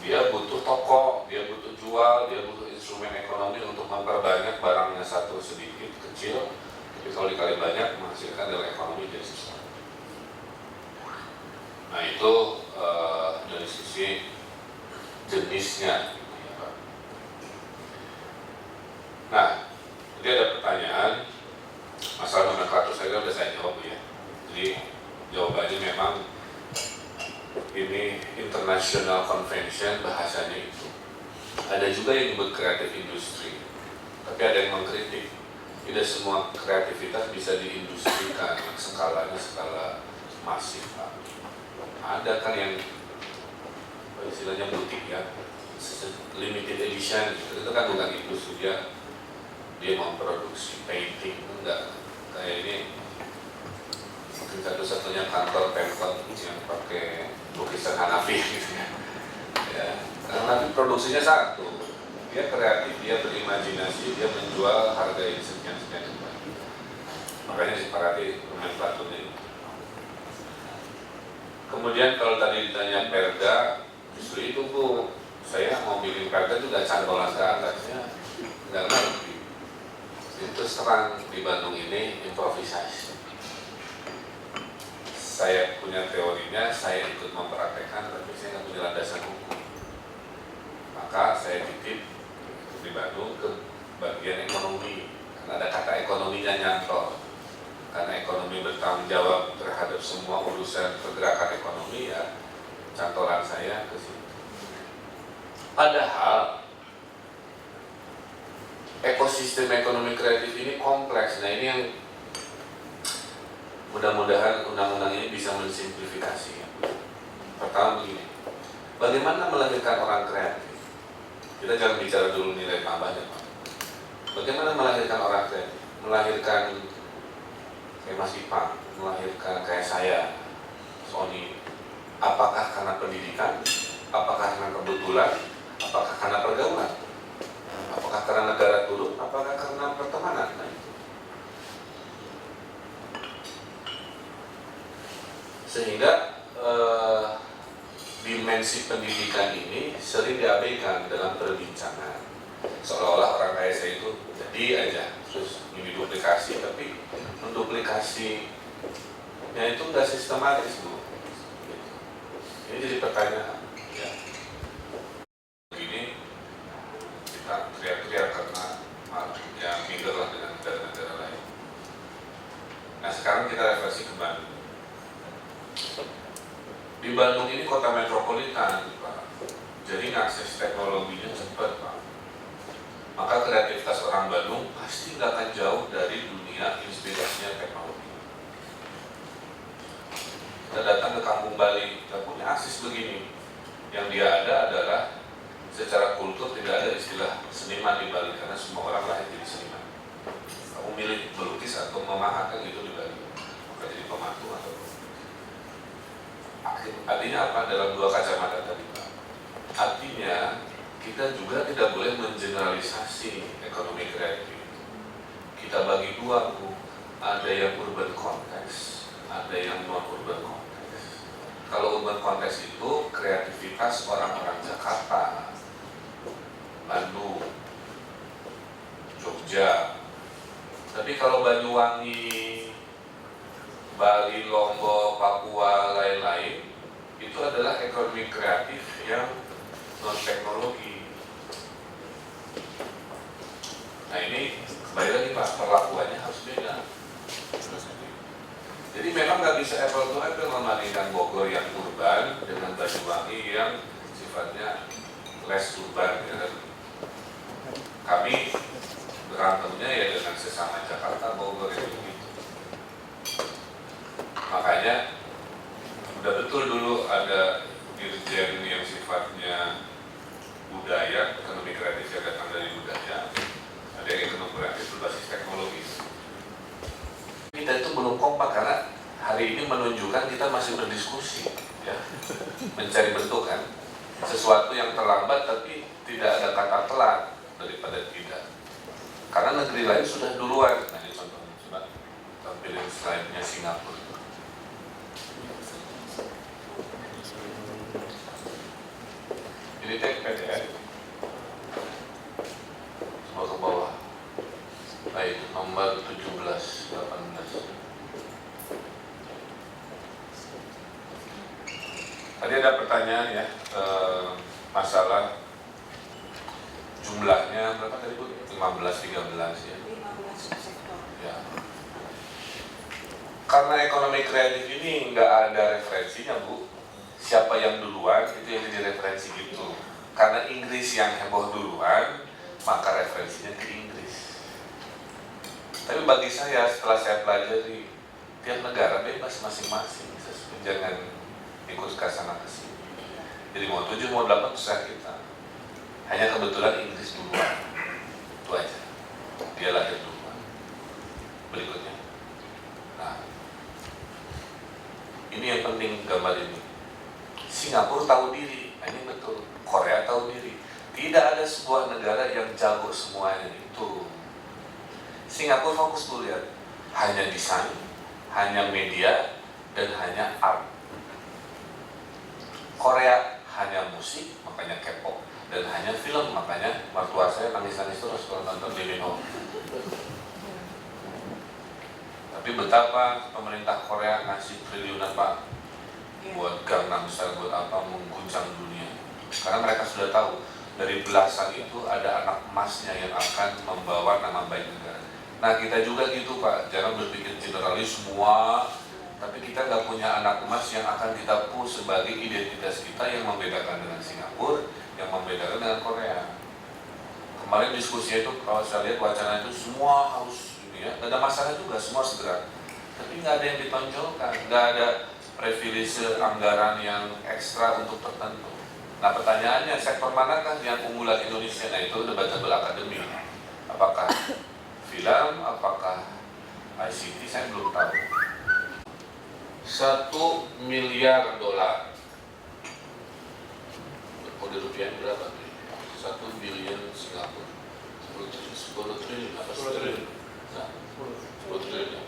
dia butuh toko, dia butuh jual, dia butuh instrumen ekonomi untuk memperbanyak barangnya satu sedikit kecil, tapi kalau dikali banyak menghasilkan nilai ekonomi dari sesuatu. Nah itu dari sisi jenisnya. Nah, jadi ada pertanyaan masalah nomenklatur saya sudah jawab ya. Jadi jawabannya memang ini international convention bahasanya itu. Ada juga yang disebut kreatif industri, tapi ada yang mengkritik tidak semua kreativitas bisa diindustrikan, skalanya skala masif Pak. Ada kan yang istilahnya butik ya, limited edition gitu. Itu kan bukan industri, dia memproduksi painting, enggak. Kayak ini mungkin satu-satunya kantor Pemkot yang pakai lukisan Hanafi gitu ya. Ya, karena nanti produksinya satu, dia kreatif, dia berimajinasi, dia menjual harga ini sekian-sekian juta. Makanya disepakati permen Platun ini. Kemudian kalau tadi ditanya perda, justru itu Bu, saya mau bikin perda juga cantolan ke atasnya, nggak ngerti. Itu serang di Bandung ini improvisasi. Saya punya teorinya, saya ikut mempraktekkan, tapi saya nggak punya landasan hukum. Maka saya titip di Bandung ke bagian ekonomi, karena ada kata ekonominya nyantol. Karena ekonomi bertanggung jawab terhadap semua urusan pergerakan ekonomi, ya cantolan saya ke situ. Padahal ekosistem ekonomi kreatif ini kompleks. Nah ini yang mudah-mudahan undang-undang ini bisa mensimplifikasi. Pertama begini, bagaimana melahirkan orang kreatif? Kita jangan bicara dulu nilai tambahnya, Pak. Bagaimana melahirkan orang kreatif? Melahirkan kayak Mas Ipang, melahirkan kayak saya, Sony. Apakah karena pendidikan? Apakah karena kebetulan? Apakah karena pergaulan? Apakah karena negara turun? Apakah karena pertemanan? Nah, sehingga dimensi pendidikan ini sering diabaikan dalam perbincangan, seolah-olah orang kayak saya itu jadi aja terus ini duplikasi, tapi menduplikasinya itu nggak sistematis Bu. Ini jadi pertanyaan ya. Ini kita teriak-teriak karena yang minder lah dengan negara-negara lain. Nah sekarang kita refleksi ke Bandung. Di Bandung ini kota metropolitan, Pak. Jadi akses teknologinya cepat, Pak. Maka kreativitas orang Bandung pasti nggak akan jauh dari dunia inspirasinya teknologi. Kita datang ke Kampung Bali, kita punya akses begini. Yang dia ada adalah secara kultur tidak ada istilah seniman di Bali karena semua orang lahir jadi seniman. Kamu milih melukis atau memahat kan gitu di Bali, maka jadi pematu atau artinya apa dalam dua kacamata tadi Pak? Artinya kita juga tidak boleh mengeneralisasi ekonomi kreatif. Kita bagi dua Bu, ada yang urban konteks, ada yang non urban konteks. Kalau urban konteks itu kreativitas orang-orang Jakarta, Bandung, Jogja. Tapi kalau Banyuwangi, Bali, Lombok, Papua, lain-lain, itu adalah ekonomi kreatif yang non teknologi. Nah ini kembali lagi Pak, perlakuannya harus beda. Jadi memang nggak bisa apple to apple membandingkan Bogor yang urban dengan Banyuwangi yang sifatnya less urban. Ya. Kami berantemnya ya dengan sesama Jakarta, Bogor itu. Makanya udah betul dulu ada dirjen yang sifatnya budaya, ekonomi kreatif yang datang dari budaya, ada yang ekonomi kreatif berbasis teknologi. Kita itu belum kompak karena hari ini menunjukkan kita masih berdiskusi, ya, mencari bentuk kan, sesuatu yang terlambat tapi tidak ada kata telat daripada tidak. Karena negeri lain sudah duluan. Nah ini contohnya, coba tampilin slide-nya Singapura. Ini tag PDF semua ke bawah. Baik, nomor 17, 18. Tadi ada pertanyaan ya, masalah jumlahnya berapa tadi Bu? 15-13 ya. 15 sektor. Ya. Karena ekonomi kreatif ini nggak ada referensinya Bu. Siapa yang duluan itu yang jadi referensi gitu. Karena Inggris yang heboh duluan, maka referensinya ke Inggris. Tapi bagi saya setelah saya pelajari, tiap negara bebas masing-masing, jangan ikut ke sana ke sini. Jadi mau 7 mau 8 terserah kita. Hanya kebetulan Inggris duluan, itu aja. Dia lahir duluan. Berikutnya. Nah, Ini yang penting gambar ini. Singapura tahu diri, ini betul. Korea tahu diri. Tidak ada sebuah negara yang jago semuanya itu. Singapura fokus tuh lihat, hanya desain, hanya media, dan hanya art. Korea hanya musik, makanya K-pop, dan hanya film, makanya mertua saya nangis-nangis terus kalau nonton Lee Min Ho. Tapi betapa pemerintah Korea ngasih triliunan Pak buat Gangnam Style, buat apa, mengguncang dunia. Karena mereka sudah tahu dari belasan itu ada anak emasnya yang akan membawa nama baik negara. Nah kita juga gitu Pak, jangan berpikir generalis semua, tapi kita nggak punya anak emas yang akan kita push sebagai identitas kita yang membedakan dengan Singapura, yang membedakan dengan Korea. Kemarin diskusi itu, kalau saya lihat wacana itu semua harus ini ya, nggak ada masalah juga, semua segera. Tapi nggak ada yang ditonjolkan, nggak ada privilege anggaran yang ekstra untuk tertentu. Nah pertanyaannya, sektor manakah yang unggulan Indonesia? Nah itu debatable akademi. Apakah film, apakah ICT, saya belum tahu. 1 miliar dolar. Kode rupiah berapa? 1 billion Singapura. 10 triliun, apa 10 triliun? Nah, 10 triliun.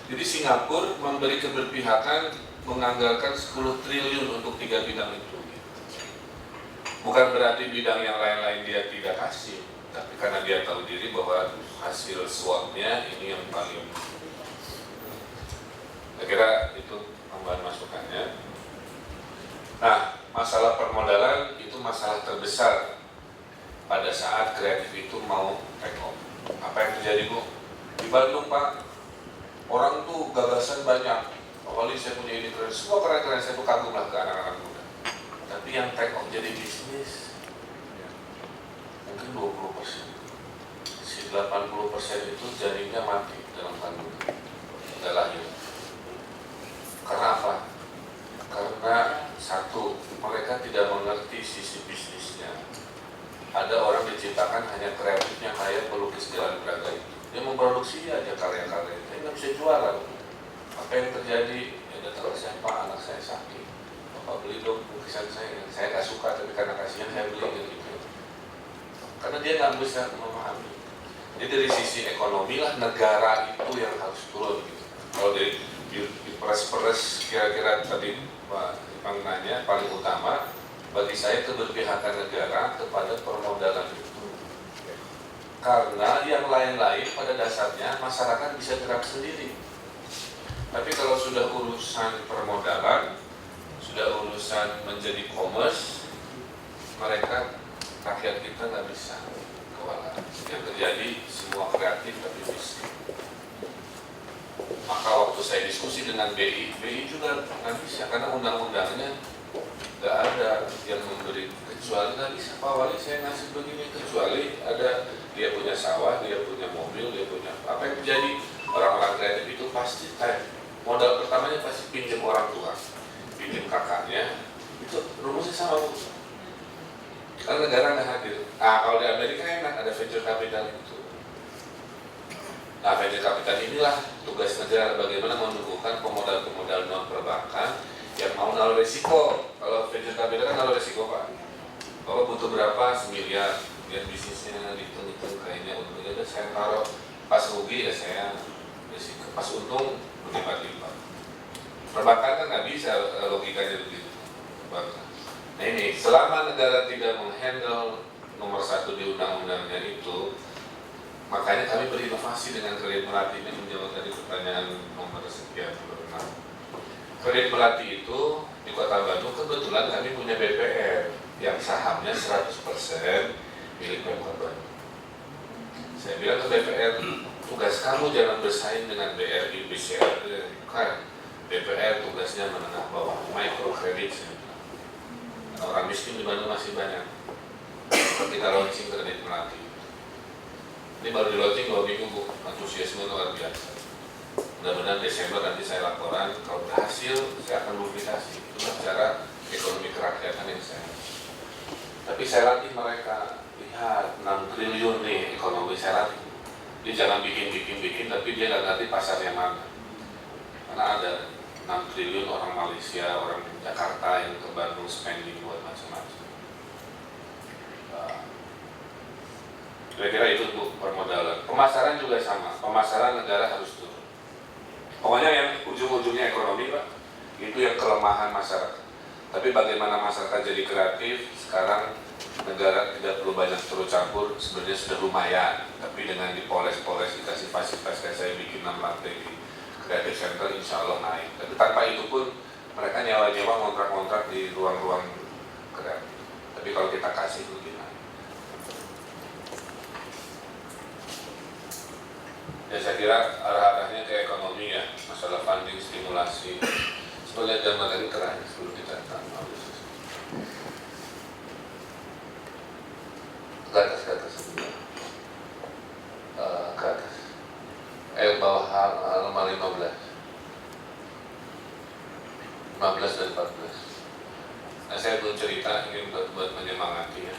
Jadi Singapura memberi keberpihakan menganggarkan 10 triliun untuk 3 bidang itu. Bukan berarti bidang yang lain-lain dia tidak kasih, tapi karena dia tahu diri bahwa hasil swotnya ini yang paling. Saya kira itu tambahan masukannya. Nah, masalah permodalan itu masalah terbesar pada saat kreatif itu mau take off. Apa yang terjadi Bu? Di Bandung Pak, orang tuh gagasan banyak. Awalnya saya punya ide keren, semua keren-keren, saya tuh kagum lah ke anak-anak muda. Tapi yang take off jadi bisnis mungkin 20%. Si 80% itu jaringnya mati dalam kandungan, tidak lahir. Karena apa? Karena satu, mereka tidak mengerti sisi bisnisnya. Ada orang diciptakan hanya kreatifnya kayak pelukis Jalan Braga itu. Dia memproduksi aja karya-karya, tapi nggak bisa jualan. Apa yang terjadi? Ya datang ke saya, Pak, anak saya sakit. Bapak beli dong lukisan saya nggak suka, tapi karena kasihan saya beli gitu. Karena dia nggak bisa memahami. Jadi dari sisi ekonomi lah negara itu yang harus turun gitu. Kalau dari peres-peres kira-kira tadi Pak Ipang nanya, paling utama bagi saya keberpihakan negara kepada permodalan itu. Karena yang lain-lain pada dasarnya masyarakat bisa gerak sendiri. Tapi kalau sudah urusan permodalan, sudah urusan menjadi commerce, mereka, rakyat kita nggak bisa kewalahan. Yang terjadi semua kreatif tapi bisnis. Maka waktu saya diskusi dengan BI juga nggak bisa, karena undang-undangnya nggak ada yang memberi, kecuali nggak bisa Pak Wali saya ngasih begini, kecuali ada dia punya sawah, dia punya mobil, dia punya apa yang terjadi. Orang-orang kreatif itu pasti modal pertamanya pasti pinjam orang tua, pinjam kakaknya, itu rumusnya sama Bu. Karena negara nggak hadir. Kalau di Amerika enak, ada venture capital itu. Nah, venture capital inilah tugas negara bagaimana menumbuhkan pemodal-pemodal non perbankan yang mau naruh risiko. Kalau venture capital kan naruh risiko Pak. Bapak butuh berapa? 1 miliar. Biar bisnisnya dihitung-hitung kayaknya untungnya udah saya taruh. Pas rugi ya saya risiko. Pas untung berlipat-lipat. Perbankan kan nggak bisa logikanya begitu. Perbankan. Nah ini, selama negara tidak menghandle nomor 1 di undang-undangnya itu, makanya kami berinovasi dengan kredit melati. Ini menjawab tadi pertanyaan nomor sekian 26. Kredit melati itu di Kota Bandung kebetulan kami punya BPR yang sahamnya 100% milik Pemkot Bandung. Saya bilang ke BPR, tugas kamu jangan bersaing dengan BRI, BCA, kan BPR tugasnya menengah bawah, microcredit. Orang miskin di Bandung masih banyak. Kita launching kredit melati. Ini baru di launching 2 minggu Bu, antusiasme luar biasa. Mudah-mudahan Desember nanti saya laporan, kalau berhasil saya akan duplikasi. Itulah cara ekonomi kerakyatan yang saya. Tapi saya latih mereka, lihat 6 triliun nih ekonomi saya latih. Dia jangan bikin, tapi dia nggak ngerti pasarnya mana. Karena ada 6 triliun orang Malaysia, orang Jakarta yang ke Bandung spending buat macam-macam. Kira-kira itu untuk permodalan. Pemasaran juga sama, pemasaran negara harus turun. Pokoknya yang ujung-ujungnya ekonomi Pak, itu yang kelemahan masyarakat. Tapi bagaimana masyarakat jadi kreatif, sekarang negara tidak perlu banyak turut campur, sebenarnya sudah lumayan. Tapi dengan dipoles-poles, dikasih fasilitas kayak saya bikin 6 lantai di Creative Center, insya Allah naik. Tapi tanpa itu pun mereka nyewa-nyewa kontrak-kontrak di ruang-ruang kreatif. Tapi kalau kita kasih itu gimana? Ya saya kira arah-arahnya ke ekonomi ya, masalah funding, stimulasi. Sebenarnya gambar ini terakhir sebelum kita tahu. Ke atas sebenarnya. Ke atas. Bawah halaman 15 dan 14. Nah saya belum cerita, ini buat menyemangati ya.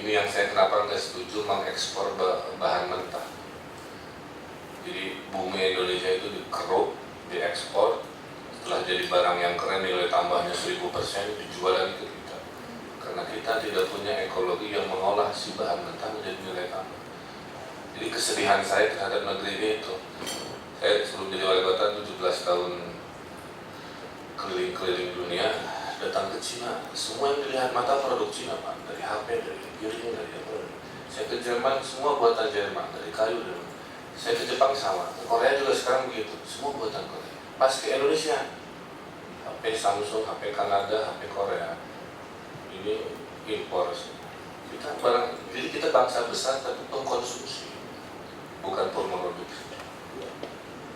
Ini yang saya kenapa nggak setuju mengekspor bahan mentah. Jadi bumi Indonesia itu dikeruk, diekspor, setelah jadi barang yang keren nilai tambahnya 1000% dijual lagi ke kita. Karena kita tidak punya ekologi yang mengolah si bahan mentah menjadi nilai tambah. Jadi kesedihan saya terhadap negeri ini itu, saya sebelum jadi wali kota 17 tahun keliling-keliling dunia, datang ke Cina, semua yang dilihat mata produk Cina Pak, dari HP, dari piring, dari apa. Saya ke Jerman, semua buatan Jerman, dari kayu. Saya ke Jepang sama, ke Korea juga sekarang begitu, semua buatan Korea. Pas ke Indonesia, HP Samsung, HP Kanada, HP Korea, ini impor. Kita barang, jadi kita bangsa besar tapi pengkonsumsi, bukan pemproduksi.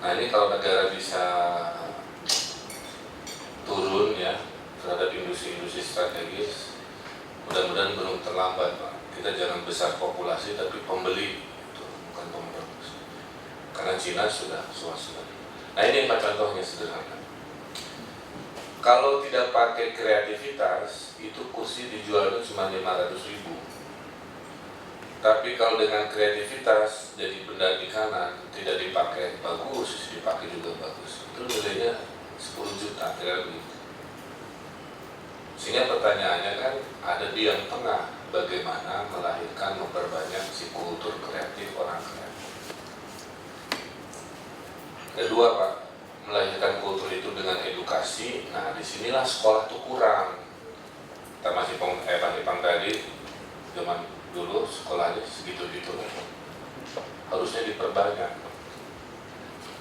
Nah ini kalau negara bisa turun ya terhadap industri-industri strategis, mudah-mudahan belum terlambat Pak. Kita jangan besar populasi tapi pembeli, itu bukan pemproduksi. Karena Cina sudah swasta. Nah ini 4 contohnya sederhana. Kalau tidak pakai kreativitas, itu kursi dijualnya cuma 500.000. Tapi kalau dengan kreativitas, jadi benda di kanan, tidak dipakai bagus, dipakai juga bagus. Itu nilainya 10 juta, kira begitu. Sehingga pertanyaannya kan ada di yang tengah, bagaimana melahirkan, memperbanyak si kultur kreatif orang kreatif. Kedua Pak, melahirkan kultur itu dengan edukasi. Nah disinilah sekolah itu kurang. Kita masih Pang tadi, zaman dulu sekolahnya segitu-gitu, harusnya diperbanyak.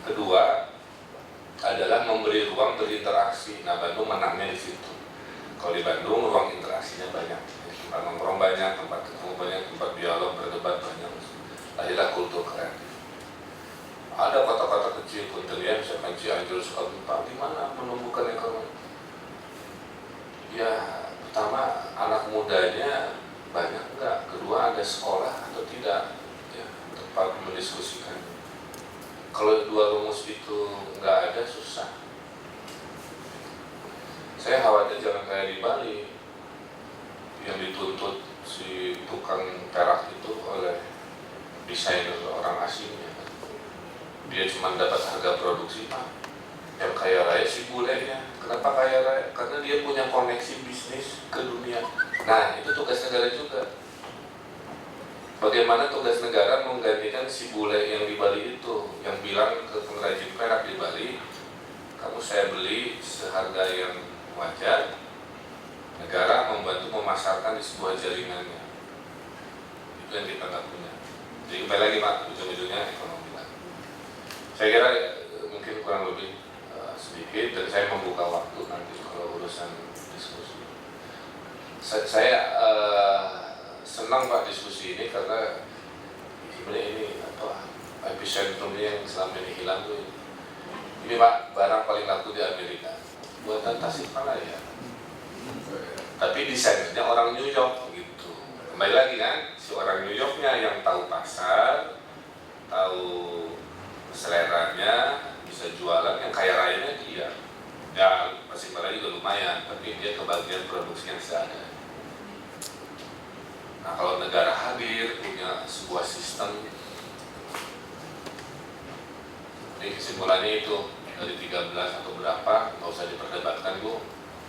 Kedua adalah memberi ruang berinteraksi. Nah Bandung menangnya di situ. Kalau di Bandung ruang interaksinya banyak, tempat nongkrong banyak, tempat ketemu banyak, tempat dialog, berdebat banyak. Lahirlah kultur kreatif. Ada kota-kota kecil pun terlihat, misalkan Cianjur, Sukabumi, Pak, gimana menumbuhkan ekonomi? Ya, pertama anak mudanya banyak enggak, kedua ada sekolah atau tidak, ya, tempat mendiskusikan. Kalau dua rumus itu enggak ada, susah. Saya khawatir jangan kayak di Bali yang dituntut si tukang perak itu oleh desainer orang asingnya. Dia cuma dapat harga produksi Pak. Yang kaya raya si bulenya. Kenapa kaya raya? Karena dia punya koneksi bisnis ke dunia. Nah itu tugas negara juga. Bagaimana tugas negara menggantikan si bule yang di Bali itu, yang bilang ke pengrajin perak di Bali, kamu saya beli seharga yang wajar, negara membantu memasarkan di sebuah jaringannya. Itu yang kita nggak punya. Jadi kembali lagi Pak, ujung-ujungnya ekonomi lah. Saya kira mungkin kurang lebih sedikit, dan saya membuka waktu nanti kalau urusan diskusi. Saya senang Pak diskusi ini karena sebenarnya ini epicentrumnya yang selama ini hilang tuh. Ini Pak, barang paling laku di Amerika, buatan Tasikmalaya. Tapi desainernya orang New York gitu. Kembali lagi kan, si orang New Yorknya yang tahu pasar, tahu seleranya, bisa jualan, yang kaya rayanya dia. Ya Tasikmalaya juga lumayan, tapi dia kebagian produksinya seadanya. Nah kalau negara hadir punya sebuah sistem Jadi kesimpulannya itu dari 13 atau berapa nggak usah diperdebatkan Bu.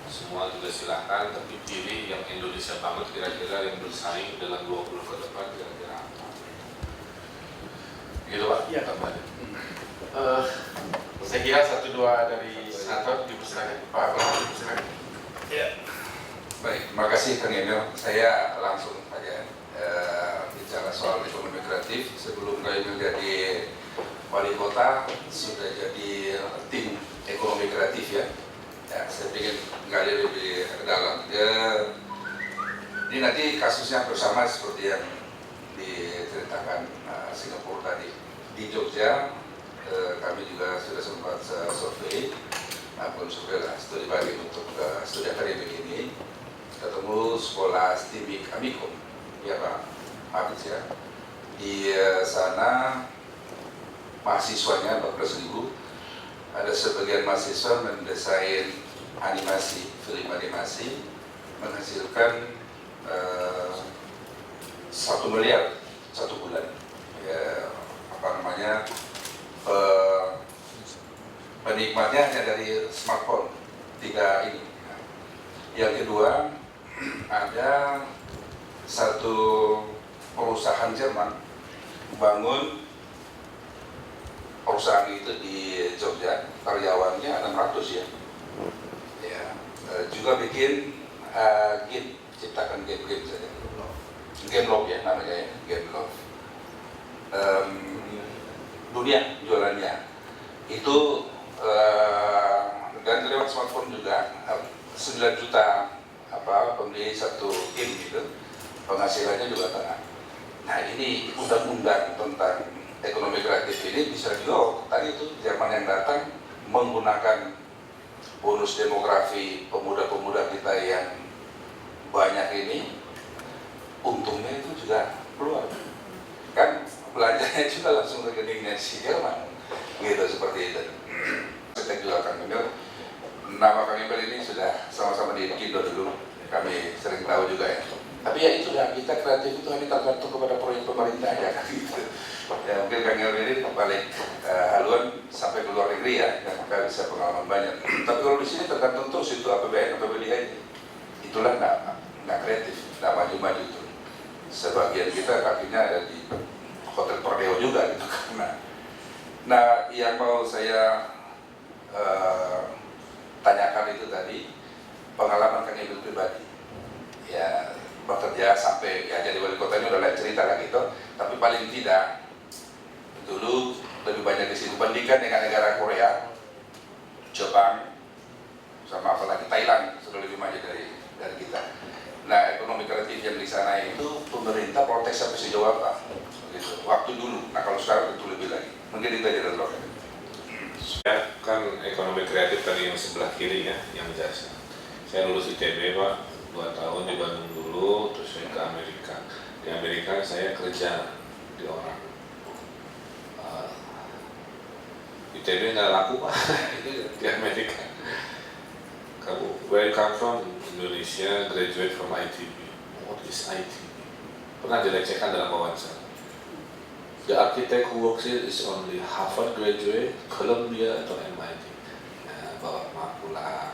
Semua juga silahkan, tapi pilih yang Indonesia banget kira-kira yang bersaing dalam 20 ke depan kira-kira apa. Gitu Pak? Iya. Kembali. Saya kira 1-2 dari senator dipersilakan. Pak Abang, dipersilakan. Ya. Baik, terima kasih Kang Emil. Saya langsung saja bicara soal ekonomi kreatif. Sebelum Kang Emil jadi wali kota, sudah jadi tim ekonomi kreatif ya. Ya, saya ingin gali lebih dalam. Ini nanti kasusnya bersama seperti yang diceritakan Singapura tadi. Di Jogja, kami juga sudah sempat survei, maupun survei lah, studi banding untuk studi akademik ini. Ketemu sekolah STIMIK Amikom, ya Pak Hafiz ya. Di sana mahasiswanya 14.000. Ada sebagian mahasiswa mendesain animasi, film animasi, menghasilkan 1 miliar 1 bulan. Ya, apa namanya, penikmatnya hanya dari smartphone 3 ini. Yang kedua, ada satu perusahaan Jerman bangun perusahaan itu di Jogja, karyawannya 600 ya. Ya, juga bikin game, ciptakan game-game saja. Gameloft ya namanya ya, Gameloft. Dunia jualannya itu dan lewat smartphone juga 9 juta pembeli satu game gitu, penghasilannya juga tengah. Nah ini undang-undang tentang ekonomi kreatif ini bisa juga tadi itu Jerman yang datang menggunakan bonus demografi pemuda-pemuda kita yang banyak ini, untungnya itu juga keluar kan, belanjanya juga langsung rekeningnya si Jerman gitu, seperti itu. Kita juga Kang Emil, nama Kang Emil ini sudah sama-sama di Indo dulu, kami sering tahu juga ya. Tapi ya itu dah, kita kreatif itu hanya tergantung kepada proyek pemerintah aja kan gitu. Ya mungkin Kang Emil ini balik haluan sampai ke luar negeri ya, yang maka bisa pengalaman banyak. Tapi kalau di sini tergantung terus itu APBN, APBD, itulah nggak kreatif, nggak maju-maju itu. Sebagian kita kakinya ada di Hotel Perdeo juga gitu karena. Nah, yang mau saya tanyakan itu tadi pengalaman Kang Emil pribadi. Ya bekerja sampai ya jadi wali kota ini udah lain cerita lah gitu. Tapi paling tidak dulu lebih banyak di situ bandingkan dengan negara Korea, Jepang, sama apalagi Thailand sudah lebih maju dari kita. Nah ekonomi kreatif yang di sana itu pemerintah protes sampai sejauh apa? Gitu. Waktu dulu. Nah kalau sekarang itu lebih lagi. Mungkin itu aja dulu. Ya kan ekonomi kreatif tadi yang sebelah kiri ya, yang jasa. Saya lulus ITB Pak, 2 tahun di Bandung dulu, terus saya ke Amerika. Di Amerika saya kerja di orang. ITB nggak laku Pak, itu di Amerika. Kamu, where you come from? Indonesia, graduate from ITB. What is ITB? Pernah dilecehkan dalam wawancara. The architect who works here is only Harvard graduate, Columbia atau MIT. Nah, bawa maaf pulang.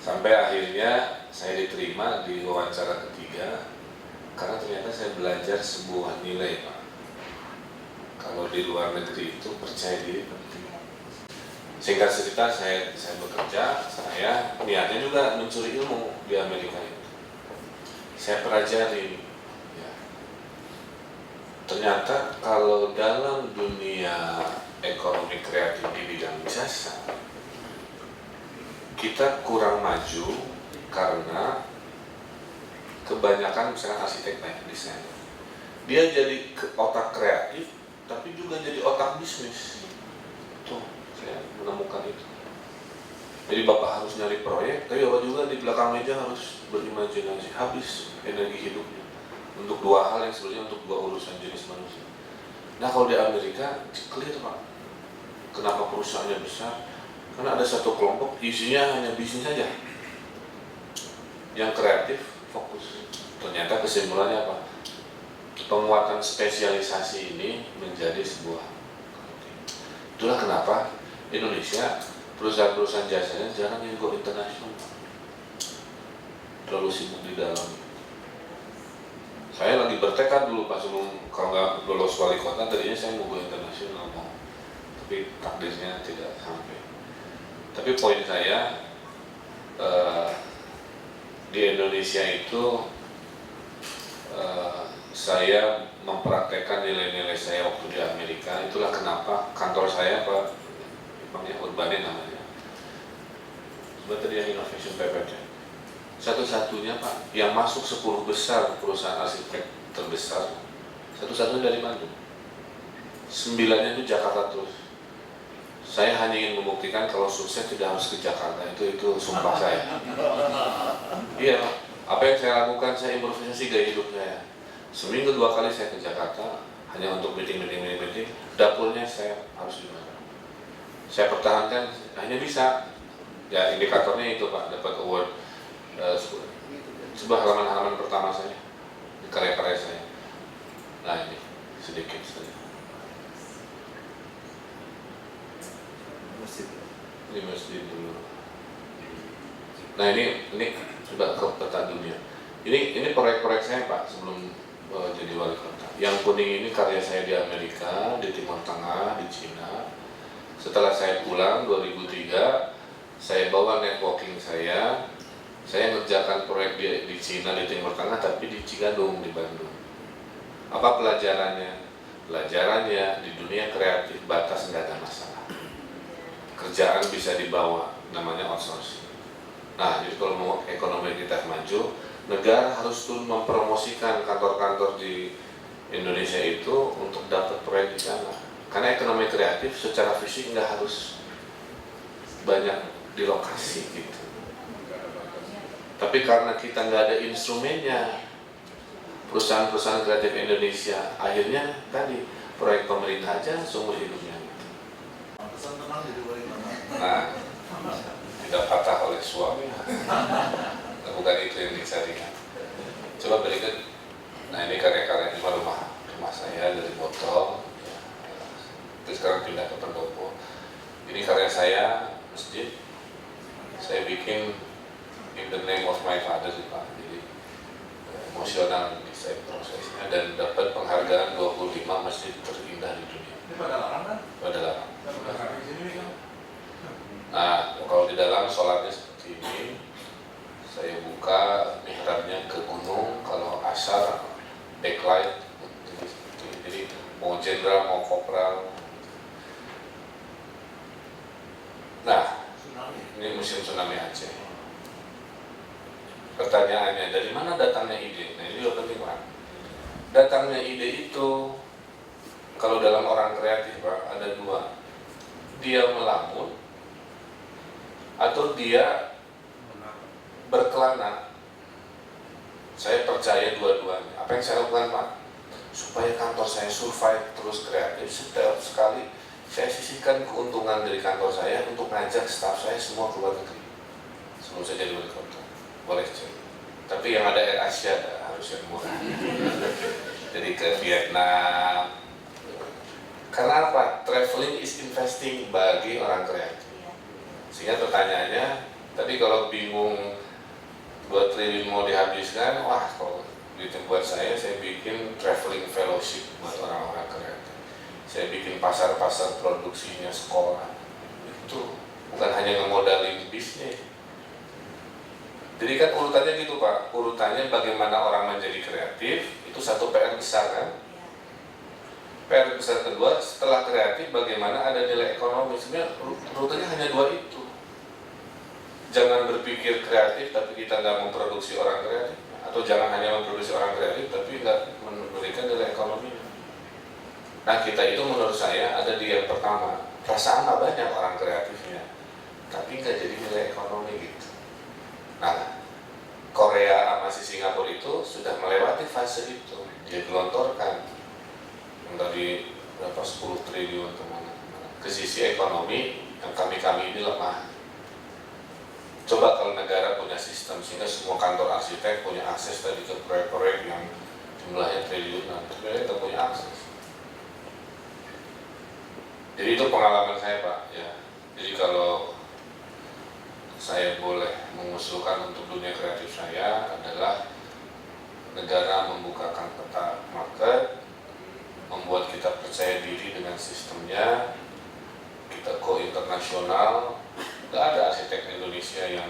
Sampai akhirnya saya diterima di wawancara ketiga karena ternyata saya belajar sebuah nilai Pak. Kalau di luar negeri itu percaya diri penting. Singkat cerita saya bekerja, saya niatnya juga mencuri ilmu di Amerika itu. Saya pelajari. Ya. Ternyata kalau dalam dunia ekonomi kreatif di bidang jasa, kita kurang maju karena kebanyakan misalkan arsitek banyak desain. Dia jadi otak kreatif, tapi juga jadi otak bisnis. Tuh, saya menemukan itu. Jadi Bapak harus nyari proyek, tapi Bapak juga di belakang meja harus berimajinasi. Habis energi hidupnya untuk 2 hal yang sebenarnya untuk 2 urusan jenis manusia. Nah kalau di Amerika clear Pak. Kenapa perusahaannya besar? Karena ada satu kelompok isinya hanya bisnis saja. Yang kreatif fokus. Ternyata kesimpulannya apa? Penguatan spesialisasi ini menjadi sebuah. Itulah kenapa Indonesia perusahaan-perusahaan jasanya jarang yang go internasional, terlalu sibuk di dalam. Saya lagi bertekad dulu pas sebelum, kalau nggak lolos wali kota, tadinya saya mau go internasional, tapi takdirnya tidak sampai. Tapi poin saya di Indonesia itu saya mempraktekkan nilai-nilai saya waktu di Amerika. Itulah kenapa kantor saya Pak, namanya Urbane namanya. Sebenarnya tadi yang Innovation PPT. Satu-satunya Pak, yang masuk 10 besar perusahaan arsitek terbesar, satu-satunya dari Bandung. 9-nya itu Jakarta terus. Saya hanya ingin membuktikan kalau sukses tidak harus ke Jakarta, itu sumpah saya. Iya Pak, apa yang saya lakukan, saya improvisasi gaya hidup saya. Seminggu 2 kali saya ke Jakarta, hanya untuk meeting, dapurnya saya harus di mana. Saya pertahankan, hanya bisa. Ya indikatornya itu Pak, dapat award. Sebuah halaman-halaman pertama saya di karya-karya saya. Nah ini sedikit saja. Ini masjid dulu. Nah ini coba ke peta dunia. Ini proyek-proyek saya Pak sebelum jadi wali kota. Yang kuning ini karya saya di Amerika, di Timur Tengah, di Cina. Setelah saya pulang 2003, saya bawa networking saya ngerjakan proyek di Cina, di Timur Tengah, tapi di Cigadung, di Bandung. Apa pelajarannya? Pelajarannya di dunia kreatif batas nggak ada masalah. Kerjaan bisa dibawa, namanya outsourcing. Nah, jadi kalau mau ekonomi kita maju, negara harus turun mempromosikan kantor-kantor di Indonesia itu untuk dapat proyek di sana. Karena ekonomi kreatif secara fisik nggak harus banyak di lokasi gitu. Tapi karena kita nggak ada instrumennya, perusahaan-perusahaan kreatif Indonesia akhirnya tadi proyek pemerintah aja seumur hidupnya. Nah, tidak patah oleh suami. Bukan itu yang dicarikan. Coba berikut. Nah ini karya-karya di rumah saya dari botol. Terus sekarang pindah ke pendopo. Ini karya saya masjid. Saya bikin in the name of my father sih Pak. Jadi emosional desain prosesnya dan dapat penghargaan 25 masjid terindah di dunia. Ini pada larang kan? Pada larang. Di sini kan? Nah kalau di dalam sholatnya seperti ini, saya buka mihrabnya ke gunung. Kalau asar backlight, jadi mau jenderal mau kopral. Nah ini musim tsunami Aceh. Pertanyaannya, dari mana datangnya ide? Nah ini juga penting Pak. Datangnya ide itu, kalau dalam orang kreatif Pak, ada dua. Dia melamun, atau dia berkelana. Saya percaya dua-duanya. Apa yang saya lakukan Pak? Supaya kantor saya survive terus kreatif, setiap sekali saya sisihkan keuntungan dari kantor saya untuk ngajak staf saya semua keluar negeri. Sebelum saya jadi wali kota. Boleh cek. Tapi yang ada Air Asia harus yang murah. Jadi ke Vietnam. Karena apa? Traveling is investing bagi orang kreatif. Sehingga pertanyaannya, tadi kalau bingung 2 triliun mau dihabiskan, wah kalau duitnya buat saya bikin traveling fellowship buat orang-orang kreatif. Saya bikin pasar-pasar produksinya sekolah. Itu bukan hanya ngemodalin bisnis. Jadi kan urutannya gitu Pak, urutannya bagaimana orang menjadi kreatif, itu satu PR besar kan. PR besar kedua, setelah kreatif bagaimana ada nilai ekonomi. Sebenarnya rutenya hanya 2 itu. Jangan berpikir kreatif tapi kita nggak memproduksi orang kreatif. Atau jangan hanya memproduksi orang kreatif tapi nggak memberikan nilai ekonomi. Nah kita itu menurut saya ada di yang pertama. Perasaan banyak orang kreatifnya, tapi nggak jadi nilai ekonomi gitu. Nah, Korea sama si Singapura itu sudah melewati fase itu. Dia gelontorkan yang tadi berapa 10 triliun kemana. Ke sisi ekonomi yang kami ini lemah. Coba kalau negara punya sistem sehingga semua kantor arsitek punya akses tadi ke proyek-proyek yang jumlahnya triliunan, sebenarnya kita punya akses. Jadi itu pengalaman saya Pak ya. Jadi kalau saya boleh mengusulkan untuk dunia kreatif saya adalah negara membukakan peta market, membuat kita percaya diri dengan sistemnya, kita go internasional. Nggak ada arsitek Indonesia yang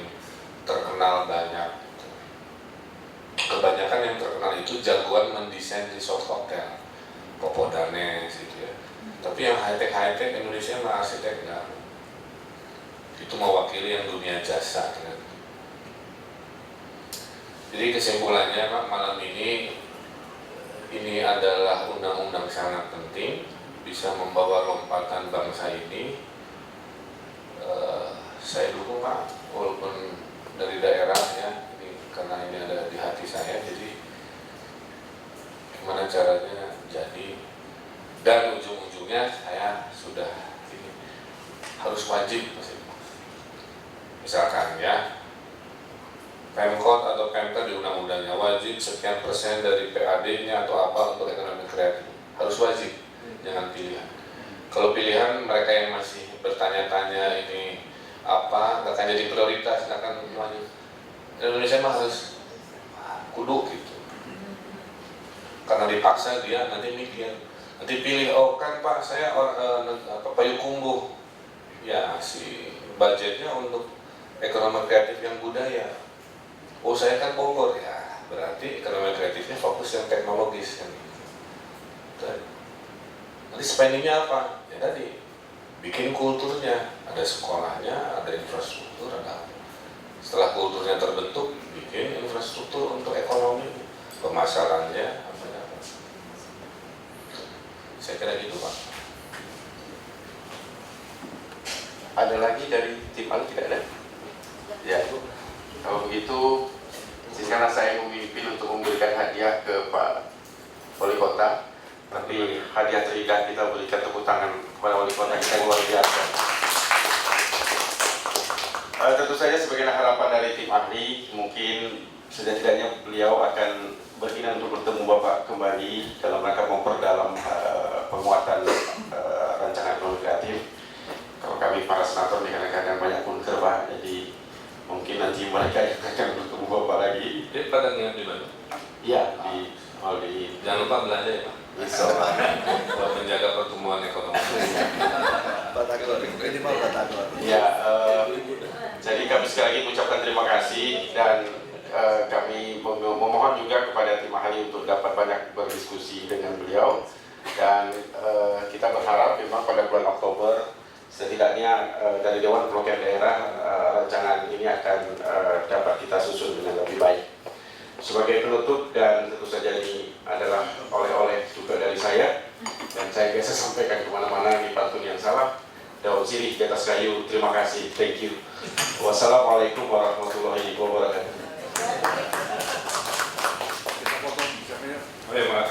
terkenal banyak. Kebanyakan yang terkenal itu jagoan mendesain resort hotel, Popodanes gitu ya. Tapi yang high-tech Indonesia mah arsitek nggak. Itu mewakili yang dunia jasa kan. Jadi kesimpulannya Pak, malam ini adalah undang-undang sangat penting, bisa membawa lompatan bangsa ini. Saya dukung Pak, walaupun dari daerah ya, karena ini ada di hati saya, jadi gimana caranya jadi, dan ujung-ujungnya saya sudah ini harus wajib misalkan ya Pemkot atau Pemda di undang-undangnya wajib sekian persen dari PAD-nya atau apa untuk ekonomi kreatif, harus wajib, jangan pilihan. Kalau pilihan mereka yang masih bertanya-tanya ini apa, nggak akan jadi prioritas, nggak akan maju. Indonesia mah harus kudu gitu, karena dipaksa dia nanti mikir, nanti pilih, oh kan Pak saya Payakumbuh, ya si budgetnya untuk ekonomi kreatif yang budaya, oh saya kan Bogor, ya berarti ekonomi kreatifnya fokus yang teknologis kan. Nanti spendingnya apa? Ya tadi bikin kulturnya, ada sekolahnya, ada infrastruktur, ada. Setelah kulturnya terbentuk, bikin infrastruktur untuk ekonomi, pemasarannya, apa-apa. Saya kira gitu Pak. Ada lagi dari tim Ali, tidak ada? Ya, kalau begitu, karena saya memimpin untuk memberikan hadiah ke Pak Wali Kota, tapi hadiah terindah kita berikan tepuk tangan kepada Wali Kota kita yang luar biasa. Tentu saja sebagai harapan dari tim ahli, mungkin setidak-tidaknya beliau akan berkenan untuk bertemu Bapak kembali dalam rangka memperdalam penguatan rancangan ekonomi kreatif. Kalau kami para senator ini kadang-kadang banyak kunker Pak, jadi mungkin nanti mereka yang akan bertemu Bapak lagi. Di Padang yang di Bandung? Iya, di Jangan lupa belanja ya Pak, bisa buat menjaga pertumbuhan ekonomi. Ya, jadi kami sekali lagi mengucapkan terima kasih dan kami memohon juga kepada tim ahli untuk dapat banyak berdiskusi dengan beliau, dan kita berharap memang pada bulan Oktober setidaknya dari Dewan Perwakilan Daerah rancangan ini akan dapat kita susun dengan lebih baik. Sebagai penutup, dan tentu saja ini adalah oleh-oleh juga dari saya, dan saya biasa sampaikan kemana-mana di pantun yang salah, daun sirih di atas kayu. Terima kasih, thank you. Wassalamualaikum warahmatullahi wabarakatuh. Oh ya Pak.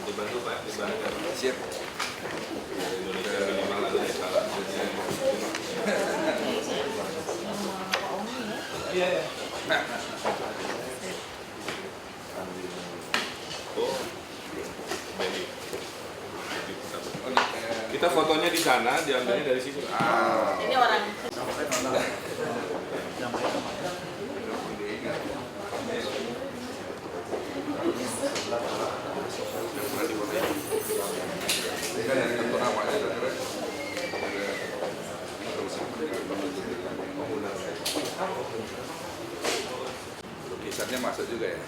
Dibantu Pak, dibantu. Siap. Indonesia minimal ada di salah. Iya ya. Oh, Benny. Kita fotonya di sana, diambilnya dari sini. Ini orang Lukisannya masuk juga ya.